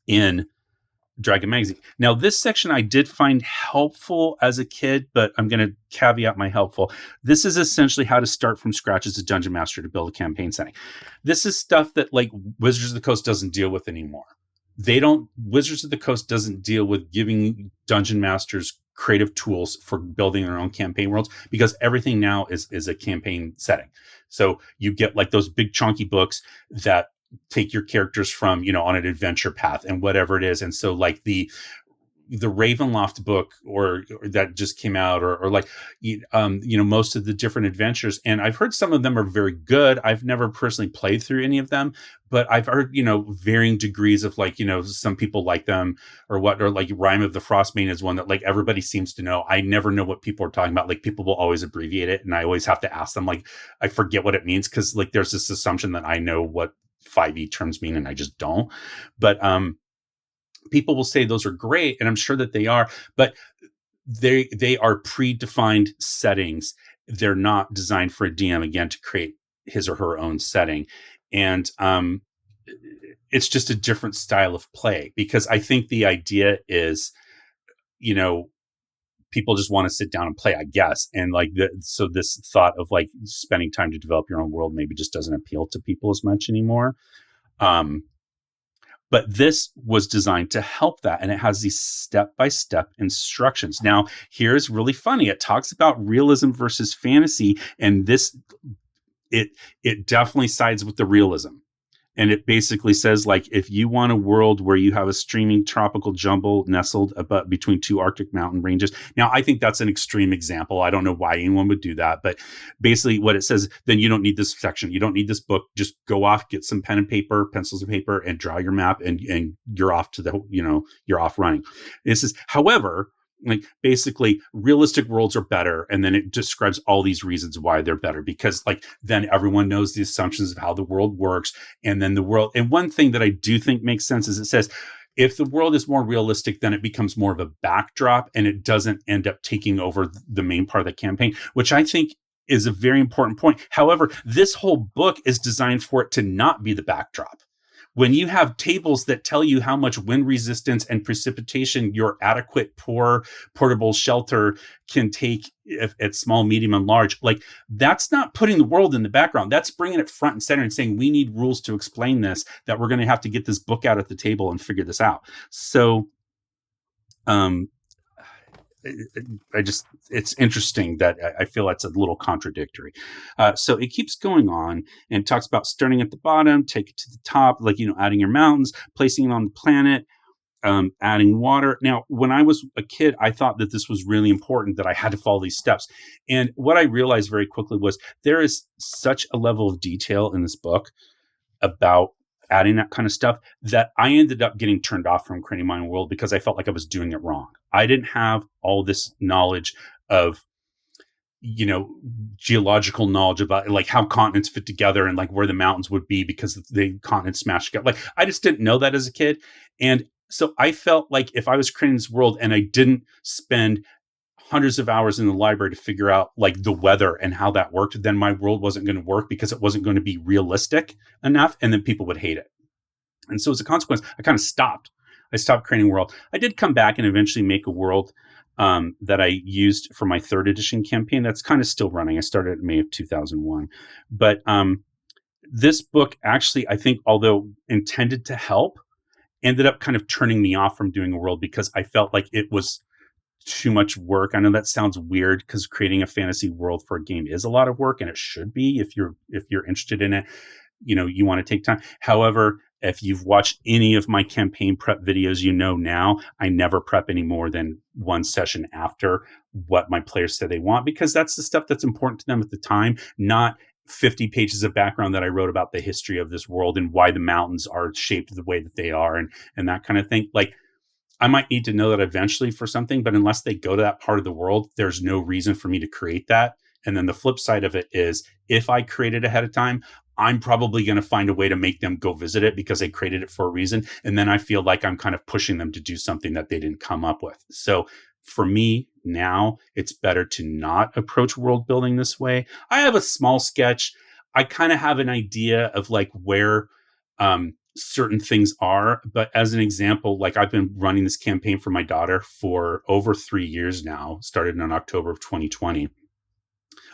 in Dragon Magazine. Now, this section I did find helpful as a kid, but I'm going to caveat my helpful. This is essentially how to start from scratch as a dungeon master to build a campaign setting. This is stuff that like Wizards of the Coast doesn't deal with anymore. Wizards of the Coast doesn't deal with giving dungeon masters creative tools for building their own campaign worlds because everything now is a campaign setting. So you get like those big chunky books that take your characters from, on an adventure path and whatever it is. And so like the Ravenloft book or that just came out or like, most of the different adventures. And I've heard some of them are very good. I've never personally played through any of them, but I've heard, varying degrees of like, some people like them or like Rime of the Frostbane is one that like everybody seems to know. I never know what people are talking about. Like people will always abbreviate it. And I always have to ask them, like, I forget what it means. Cause like, there's this assumption that I know what 5e terms mean and I just don't. But people will say those are great, and I'm sure that they are, but they are predefined settings. They're not designed for a DM again to create his or her own setting. And it's just a different style of play because I think the idea is, people just want to sit down and play, I guess. And like, so this thought of like spending time to develop your own world maybe just doesn't appeal to people as much anymore. But this was designed to help that. And it has these step-by-step instructions. Now, here's really funny. It talks about realism versus fantasy. And it definitely sides with the realism. And it basically says, like, if you want a world where you have a streaming tropical jungle nestled between two Arctic mountain ranges. Now, I think that's an extreme example. I don't know why anyone would do that. But basically what it says, then you don't need this section. You don't need this book. Just go off, get some pen and paper, pencils and paper, and draw your map. And you're off to you're off running. It says, however, like basically realistic worlds are better. And then it describes all these reasons why they're better because like then everyone knows the assumptions of how the world works. And then and one thing that I do think makes sense is it says, if the world is more realistic, then it becomes more of a backdrop and it doesn't end up taking over the main part of the campaign, which I think is a very important point. However, this whole book is designed for it to not be the backdrop. When you have tables that tell you how much wind resistance and precipitation your adequate portable shelter can take at small, medium, and large, like that's not putting the world in the background. That's bringing it front and center and saying we need rules to explain this, that we're going to have to get this book out at the table and figure this out. So it's interesting that I feel that's a little contradictory. So it keeps going on and talks about starting at the bottom, take it to the top, like, adding your mountains, placing it on the planet, adding water. Now, when I was a kid, I thought that this was really important, that I had to follow these steps. And what I realized very quickly was there is such a level of detail in this book about adding that kind of stuff that I ended up getting turned off from creating my own world because I felt like I was doing it wrong. I didn't have all this knowledge of, geological knowledge about like how continents fit together and like where the mountains would be because the continents smashed together. Like I just didn't know that as a kid. And so I felt like if I was creating this world and I didn't spend hundreds of hours in the library to figure out like the weather and how that worked, then my world wasn't going to work because it wasn't going to be realistic enough. And then people would hate it. And so as a consequence, I kind of stopped. I stopped creating a world. I did come back and eventually make a world that I used for my 3rd edition campaign. That's kind of still running. I started in May of 2001. But this book actually, I think, although intended to help, ended up kind of turning me off from doing a world because I felt like it was too much work. I know that sounds weird because creating a fantasy world for a game is a lot of work, and it should be if you're interested in it. You want to take time. However, if you've watched any of my campaign prep videos, now I never prep any more than one session after what my players say they want, because that's the stuff that's important to them at the time, not 50 pages of background that I wrote about the history of this world and why the mountains are shaped the way that they are and that kind of thing. Like, I might need to know that eventually for something, but unless they go to that part of the world, there's no reason for me to create that. And then the flip side of it is, if I create it ahead of time, I'm probably going to find a way to make them go visit it because they created it for a reason. And then I feel like I'm kind of pushing them to do something that they didn't come up with. So for me now, it's better to not approach world building this way. I have a small sketch. I kind of have an idea of like where certain things are. But as an example, like, I've been running this campaign for my daughter for over 3 years now, started in October of 2020.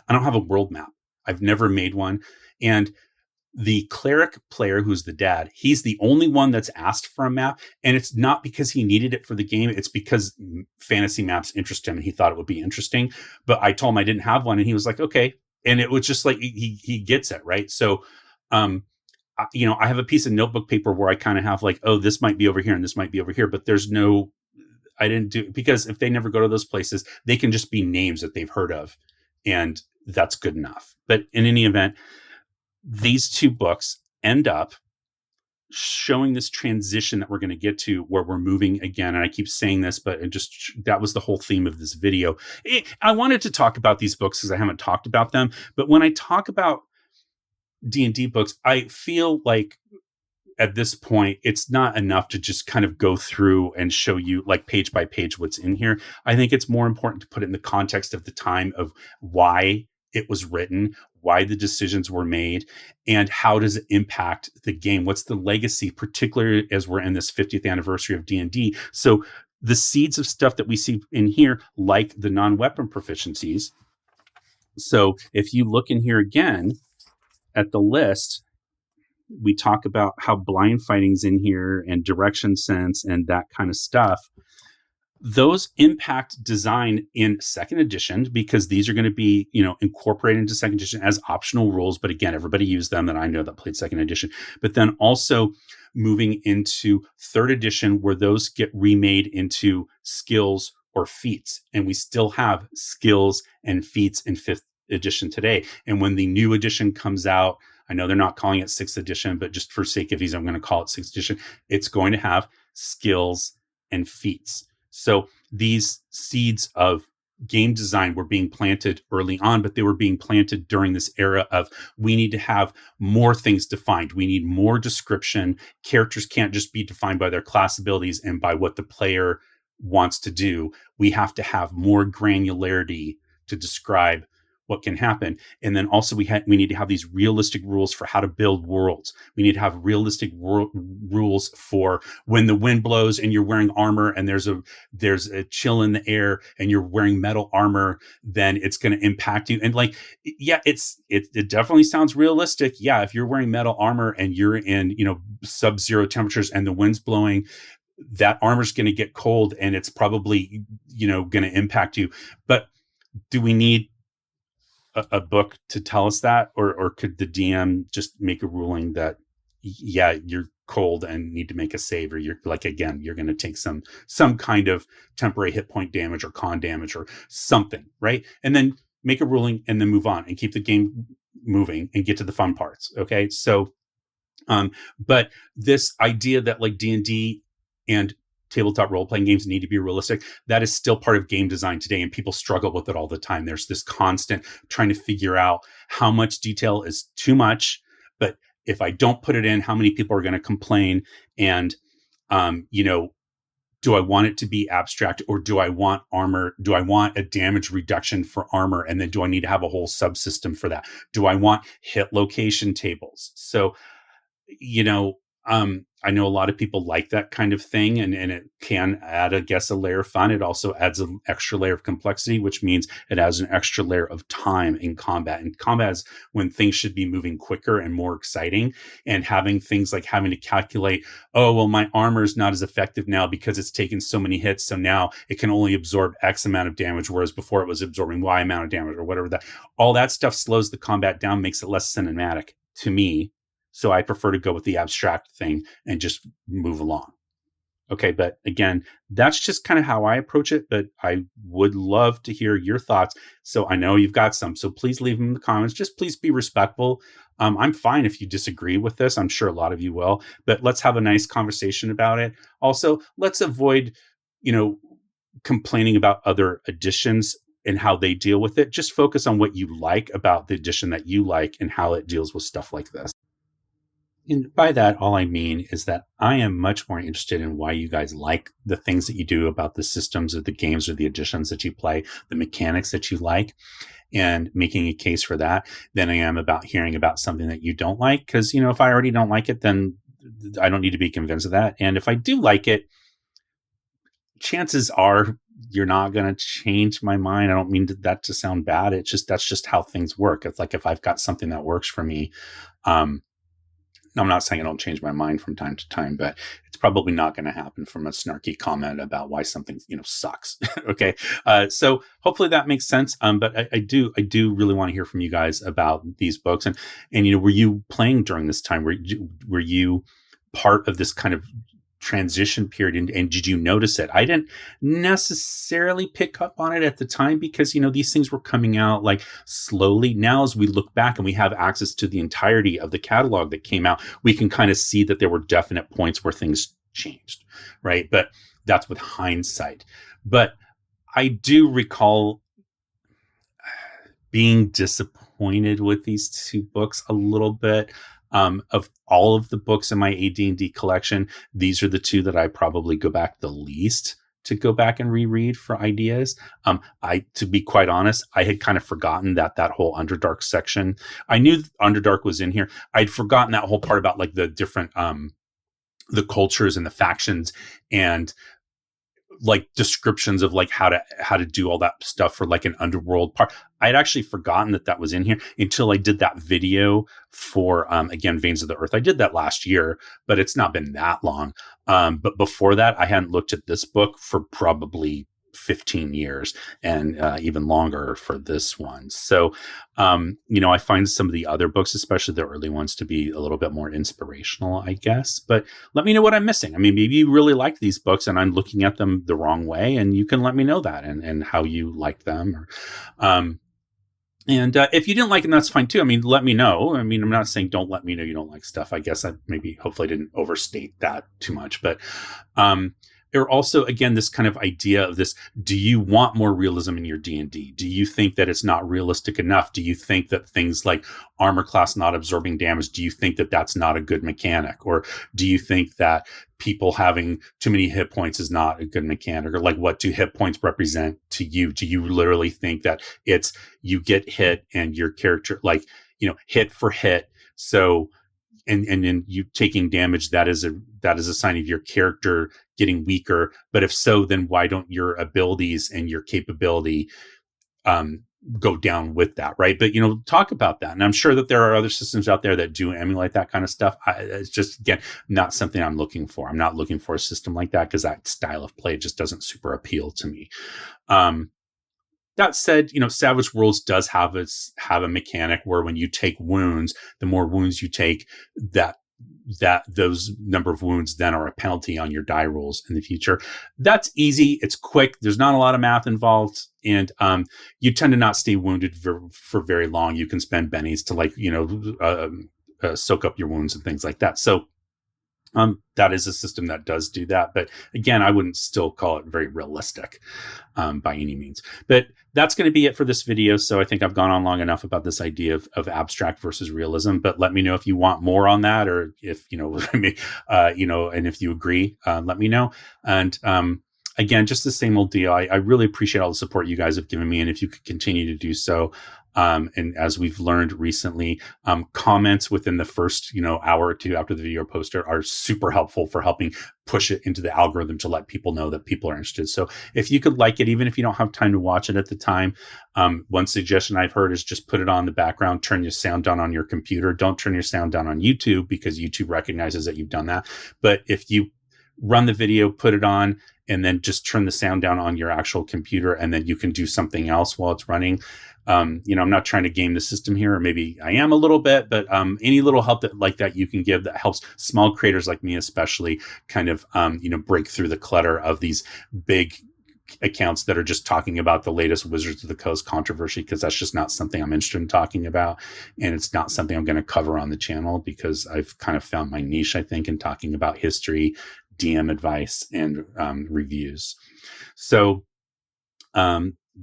I don't have a world map. I've never made one. And the cleric player, who's the dad, he's the only one that's asked for a map. And it's not because he needed it for the game. It's because fantasy maps interest him and he thought it would be interesting. But I told him I didn't have one, and he was like, okay. And it was just like, he gets it, right? So, I have a piece of notebook paper where I kind of have like, oh, this might be over here and this might be over here, but I didn't do, because if they never go to those places, they can just be names that they've heard of, and that's good enough. But in any event, these two books end up showing this transition that we're going to get to, where we're moving again. And I keep saying this, but that was the whole theme of this video. I wanted to talk about these books because I haven't talked about them. But when I talk about D&D books, I feel like at this point, it's not enough to just kind of go through and show you like page by page what's in here. I think it's more important to put it in the context of the time of why it was written, why the decisions were made, and how does it impact the game? What's the legacy, particularly as we're in this 50th anniversary of D&D? So the seeds of stuff that we see in here, like the non-weapon proficiencies. So if you look in here again at the list, we talk about how blind fighting's in here and direction sense and that kind of stuff. Those impact design in second edition, because these are going to be, incorporated into second edition as optional rules. But again, everybody used them that I know that played second edition. But then also moving into third edition, where those get remade into skills or feats. And we still have skills and feats in fifth edition today. And when the new edition comes out, I know they're not calling it sixth edition, but just for sake of ease, I'm going to call it sixth edition. It's going to have skills and feats. So these seeds of game design were being planted early on, but they were being planted during this era of, we need to have more things defined. We need more description. Characters can't just be defined by their class abilities and by what the player wants to do. We have to have more granularity to describe what can happen. And then also we need to have these realistic rules for how to build worlds. We need to have realistic rules for when the wind blows and you're wearing armor and there's a chill in the air and you're wearing metal armor, then it's going to impact you. And like, yeah, it definitely sounds realistic. Yeah, if you're wearing metal armor and you're in, sub-zero temperatures and the wind's blowing, that armor's going to get cold and it's probably, going to impact you. But do we need a book to tell us that, or could the DM just make a ruling that, yeah, you're cold and need to make a save, or you're like, again, you're going to take some kind of temporary hit point damage or con damage or something, right? And then make a ruling and then move on and keep the game moving and get to the fun parts. Okay. So, but this idea that like D&D and tabletop role-playing games need to be realistic, that is still part of game design today, and people struggle with it all the time. There's this constant trying to figure out how much detail is too much, but if I don't put it in, how many people are going to complain? And do I want it to be abstract, or do I want armor? Do I want a damage reduction for armor? And then do I need to have a whole subsystem for that? Do I want hit location tables? So, I know a lot of people like that kind of thing, and it can add, I guess, a layer of fun. It also adds an extra layer of complexity, which means it adds an extra layer of time in combat. And combat is when things should be moving quicker and more exciting, and having things like having to calculate, oh, well, my armor is not as effective now because it's taken so many hits. So now it can only absorb X amount of damage, whereas before it was absorbing Y amount of damage or whatever that. All that stuff slows the combat down, makes it less cinematic to me. So I prefer to go with the abstract thing and just move along. Okay, but again, that's just kind of how I approach it, but I would love to hear your thoughts. So I know you've got some, so please leave them in the comments. Just please be respectful. I'm fine if you disagree with this. I'm sure a lot of you will, but let's have a nice conversation about it. Also, let's avoid, complaining about other editions and how they deal with it. Just focus on what you like about the edition that you like and how it deals with stuff like this. And by that, all I mean is that I am much more interested in why you guys like the things that you do about the systems or the games or the editions that you play, the mechanics that you like, and making a case for that than I am about hearing about something that you don't like. Because, if I already don't like it, then I don't need to be convinced of that. And if I do like it, chances are you're not going to change my mind. I don't mean that to sound bad. That's just how things work. It's like if I've got something that works for me, I'm not saying I don't change my mind from time to time, but it's probably not going to happen from a snarky comment about why something, sucks. Okay. So hopefully that makes sense. But I do really want to hear from you guys about these books. And were you playing during this time? Were you part of this kind of transition period, and did you notice it? I didn't necessarily pick up on it at the time because these things were coming out like slowly. Now as we look back and we have access to the entirety of the catalog that came out, we can kind of see that there were definite points where things changed, right? But that's with hindsight. But I do recall being disappointed with these two books a little bit. Of all of the books in my AD&D collection, these are the two that I probably go back the least to go back and reread for ideas. To be quite honest, I had kind of forgotten that whole Underdark section. I knew Underdark was in here. I'd forgotten that whole part about like the different, the cultures and the factions and like descriptions of like how to do all that stuff for like an underworld part. I'd actually forgotten that was in here until I did that video for, again, Veins of the Earth. I did that last year, but it's not been that long. But before that, I hadn't looked at this book for probably 15 years and even longer for this one. So, I find some of the other books, especially the early ones, to be a little bit more inspirational, I guess. But let me know what I'm missing. I mean, maybe you really like these books and I'm looking at them the wrong way, and you can let me know that and how you like them. And if you didn't like them, that's fine too. I mean, let me know. I mean, I'm not saying don't let me know you don't like stuff. I guess hopefully I didn't overstate that too much. But or also, again, this kind of idea of this, do you want more realism in your D&D? Do you think that it's not realistic enough? Do you think that things like armor class not absorbing damage, do you think that that's not a good mechanic? Or do you think that people having too many hit points is not a good mechanic? Or like, what do hit points represent to you? Do you literally think that it's you get hit and your character, like, hit for hit? So, and then you taking damage, that is a sign of your character getting weaker. But if so, then why don't your abilities and your capability go down with that, right? But talk about that. And I'm sure that there are other systems out there that do emulate that kind of stuff. It's just, again, not something I'm looking for. I'm not looking for a system like that because that style of play just doesn't super appeal to me. That said, Savage Worlds does have a mechanic where when you take wounds, the more wounds you take, that those number of wounds then are a penalty on your die rolls in the future. That's easy. It's quick. There's not a lot of math involved. And you tend to not stay wounded for very long. You can spend bennies to soak up your wounds and things like that. So that is a system that does do that. But again, I wouldn't still call it very realistic by any means. But that's going to be it for this video. So I think I've gone on long enough about this idea of abstract versus realism. But let me know if you want more on that, or if, and if you agree, let me know. And again, just the same old deal. I really appreciate all the support you guys have given me. And if you could continue to do so, And as we've learned recently, comments within the first, hour or two after the video posted are super helpful for helping push it into the algorithm to let people know that people are interested. So if you could like it, even if you don't have time to watch it at the time, one suggestion I've heard is just put it on the background, turn your sound down on your computer. Don't turn your sound down on YouTube because YouTube recognizes that you've done that. But if you run the video, put it on, and then just turn the sound down on your actual computer, and then you can do something else while it's running. I'm not trying to game the system here, or maybe I am a little bit, but any little help that you can give that helps small creators like me, especially, kind of, break through the clutter of these big accounts that are just talking about the latest Wizards of the Coast controversy, because that's just not something I'm interested in talking about. And it's not something I'm going to cover on the channel, because I've kind of found my niche, I think, in talking about history, DM advice, and reviews. So,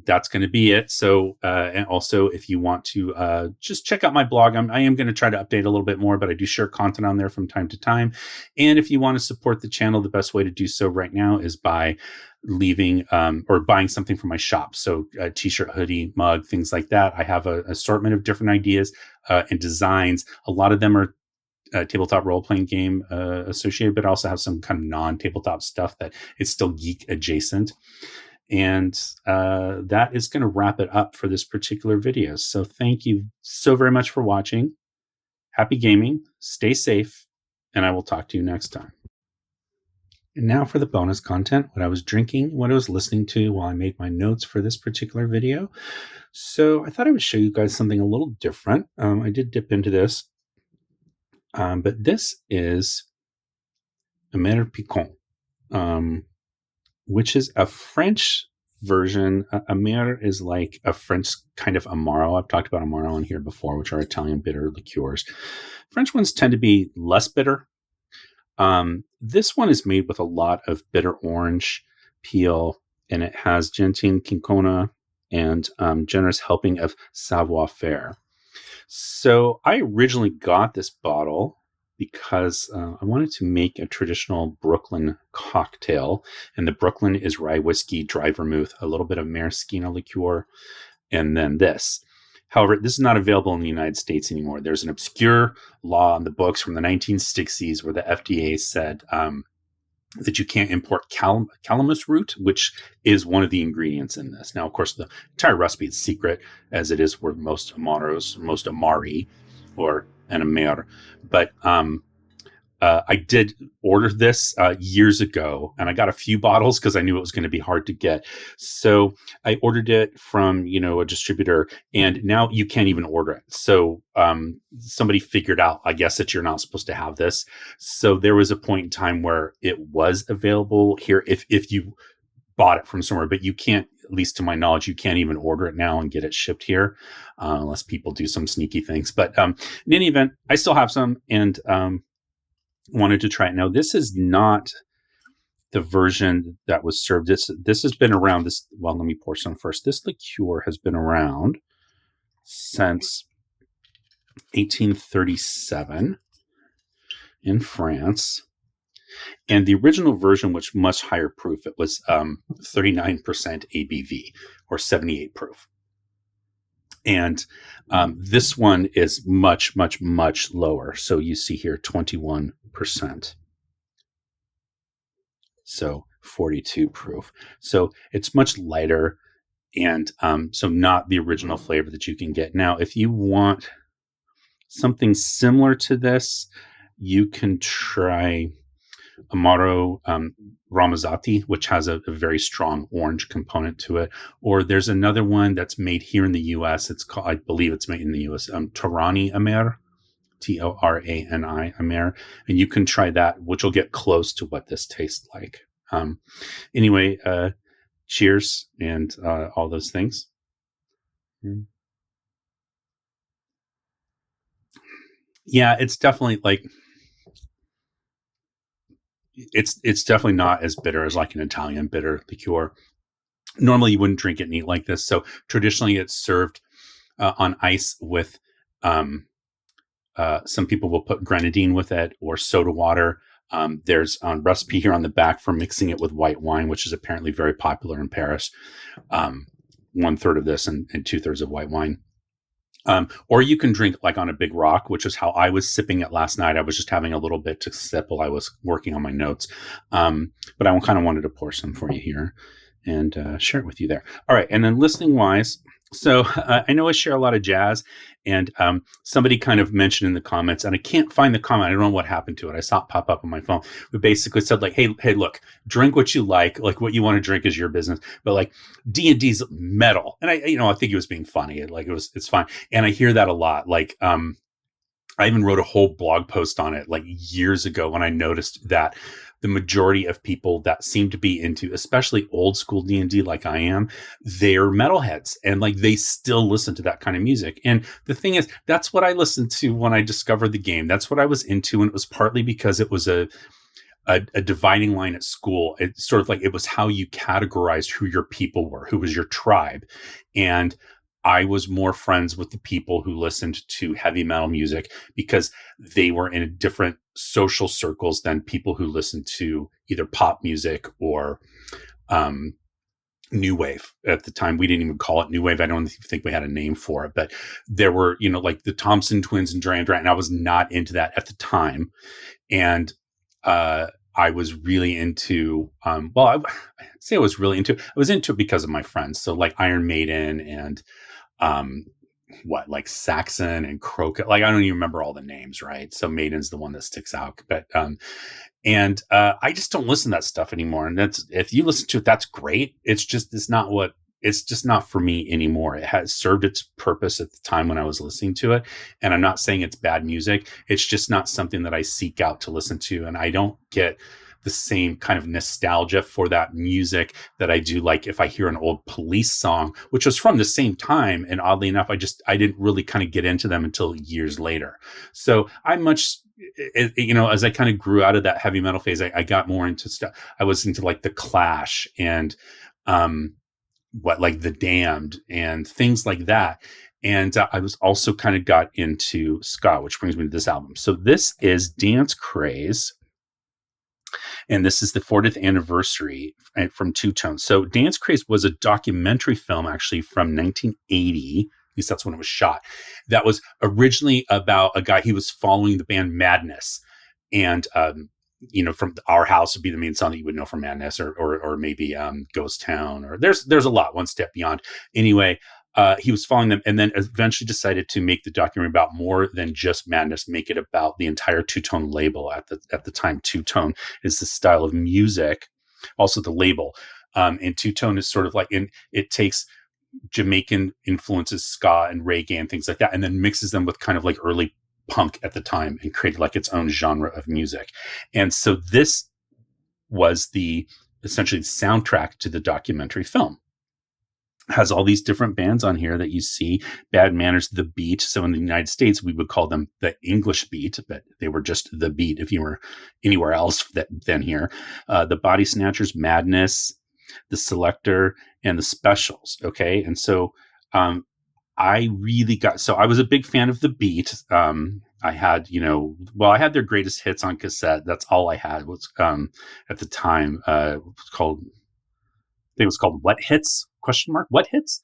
that's going to be it. So, and also, if you want to just check out my blog, I am going to try to update a little bit more, but I do share content on there from time to time. And if you want to support the channel, the best way to do so right now is by leaving or buying something from my shop. So a t-shirt, hoodie, mug, things like that. I have an assortment of different ideas and designs. A lot of them are tabletop role-playing game associated, but I also have some kind of non-tabletop stuff that is still geek adjacent. And that is going to wrap it up for this particular video. So thank you so very much for watching. Happy gaming, stay safe, and I will talk to you next time. And now for the bonus content, what I was drinking, what I was listening to while I made my notes for this particular video. So I thought I would show you guys something a little different. I did dip into this, but this is AMER PICON. Which is a French version. AMER is like a French kind of Amaro. I've talked about Amaro on here before, which are Italian bitter liqueurs. French ones tend to be less bitter. This one is made with a lot of bitter orange peel, and it has gentian cinchona and generous helping of savoir-faire. So I originally got this bottle because I wanted to make a traditional Brooklyn cocktail. And the Brooklyn is rye whiskey, dry vermouth, a little bit of maraschino liqueur, and then this. However, this is not available in the United States anymore. There's an obscure law in the books from the 1960s where the FDA said that you can't import calamus root, which is one of the ingredients in this. Now, of course, the entire recipe is secret, as it is for most Amari, or an AMER. But I did order this years ago, and I got a few bottles because I knew it was going to be hard to get. So I ordered it from, a distributor, and now you can't even order it. So somebody figured out, I guess, that you're not supposed to have this. So there was a point in time where it was available here if you bought it from somewhere, but you can't, at least to my knowledge, you can't even order it now and get it shipped here unless people do some sneaky things. But in any event, I still have some and wanted to try it. Now, this is not the version that was served. This has been around. Let me pour some first. This liqueur has been around since 1837 in France. And the original version was much higher proof. It was 39% ABV, or 78 proof. And this one is much, much, much lower. So you see here 21%. So 42 proof. So it's much lighter, and so not the original flavor that you can get. Now, if you want something similar to this, you can try Amaro Ramazzati, which has a very strong orange component to it. Or there's another one that's made here in the U.S. It's called, I believe it's made in the U.S., Torani AMER, Torani AMER. And you can try that, which will get close to what this tastes like. Anyway, cheers and all those things. Yeah, it's definitely like... It's definitely not as bitter as like an Italian bitter liqueur. Normally, you wouldn't drink it neat like this. So traditionally, it's served on ice with some people will put grenadine with it or soda water. There's a recipe here on the back for mixing it with white wine, which is apparently very popular in Paris. 1/3 of this and 2/3 of white wine. Or you can drink like on a big rock, which is how I was sipping it last night. I was just having a little bit to sip while I was working on my notes. But I kind of wanted to pour some for you here and share it with you there. All right. And then listening wise, so I know I share a lot of jazz, and somebody kind of mentioned in the comments, and I can't find the comment. I don't know what happened to it. I saw it pop up on my phone. We basically said like, hey, look, drink what you like what you want to drink is your business. But like D&D's metal. And I think he was being funny. It's fine. And I hear that a lot. Like, I even wrote a whole blog post on it like years ago when I noticed that the majority of people that seem to be into, especially old school D&D like I am, they're metalheads, and like they still listen to that kind of music. And the thing is, that's what I listened to when I discovered the game. That's what I was into, and it was partly because it was a dividing line at school. It's sort of like it was how you categorized who your people were, who was your tribe. And I was more friends with the people who listened to heavy metal music because they were in different social circles than people who listened to either pop music or new wave. At the time, we didn't even call it new wave. I don't think we had a name for it, but there were, like the Thompson Twins and Duran Duran, and I was not into that at the time. And I was really into, I was really into, I was into it because of my friends. So like Iron Maiden and, like Saxon and Crocus, like I don't even remember all the names, right? So Maiden's the one that sticks out, but I just don't listen to that stuff anymore. And that's, if you listen to it, that's great. It's just not for me anymore. It has served its purpose at the time when I was listening to it, and I'm not saying it's bad music. It's just not something that I seek out to listen to, and I don't get the same kind of nostalgia for that music that I do like if I hear an old Police song, which was from the same time. And oddly enough, I didn't really kind of get into them until years later. So as I kind of grew out of that heavy metal phase, I got more into stuff. I was into like the Clash and like the Damned and things like that. And I was also kind of got into ska, which brings me to this album. So this is Dance Craze. And this is the 40th anniversary from Two Tone. So Dance Craze was a documentary film actually from 1980. At least that's when it was shot. That was originally about a guy. He was following the band Madness. And, from Our House would be the main song that you would know from Madness, or maybe Ghost Town, or there's a lot, One Step Beyond. Anyway, he was following them, and then eventually decided to make the documentary about more than just Madness, make it about the entire Two Tone label. At the time, Two Tone is the style of music, also the label. And Two Tone is sort of like, it takes Jamaican influences, ska and reggae and things like that, and then mixes them with kind of like early punk at the time and created like its own genre of music. And so this was essentially the soundtrack to the documentary film. Has all these different bands on here that you see. Bad Manners, The Beat. So in the United States, we would call them the English Beat, but they were just The Beat if you were anywhere else than here. The Body Snatchers, Madness, The Selector, and The Specials. Okay. And so I was a big fan of The Beat. I had, I had their greatest hits on cassette. That's all I had was at the time. It was called What Hits? ? What Hits?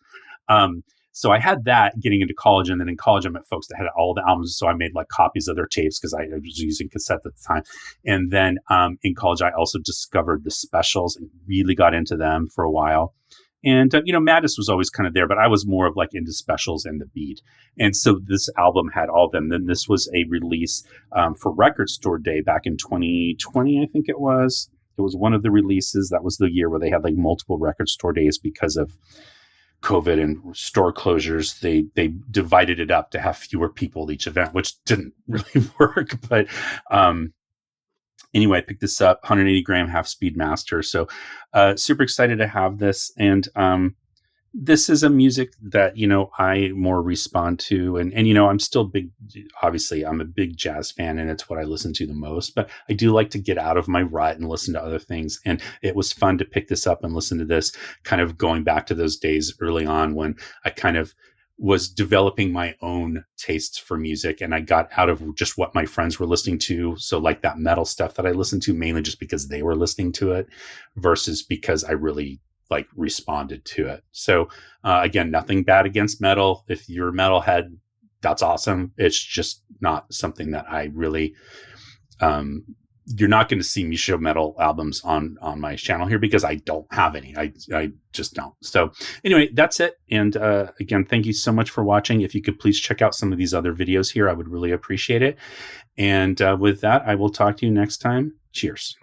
So I had that getting into college, and then in college I met folks that had all the albums, so I made like copies of their tapes because I was using cassette at the time. And then in college I also discovered The Specials and really got into them for a while. And Madness was always kind of there, but I was more of like into Specials and The Beat. And so this album had all of them. Then this was a release for Record Store Day back in 2020, I think it was. It was one of the releases. That was the year where they had like multiple record store days because of COVID and store closures. They divided it up to have fewer people at each event, which didn't really work. But anyway, I picked this up, 180 gram half speed master. So super excited to have this. And this is a music that, I more respond to. And I'm still obviously I'm a big jazz fan, and it's what I listen to the most, but I do like to get out of my rut and listen to other things. And it was fun to pick this up and listen to this, kind of going back to those days early on when I kind of was developing my own tastes for music, and I got out of just what my friends were listening to. So like that metal stuff that I listened to mainly just because they were listening to it versus because I really responded to it. So again, nothing bad against metal. If you're a metalhead, that's awesome. It's just not something that I really, you're not going to see me show metal albums on my channel here because I don't have any. I just don't. So anyway, that's it. And again, thank you so much for watching. If you could please check out some of these other videos here, I would really appreciate it. And with that, I will talk to you next time. Cheers.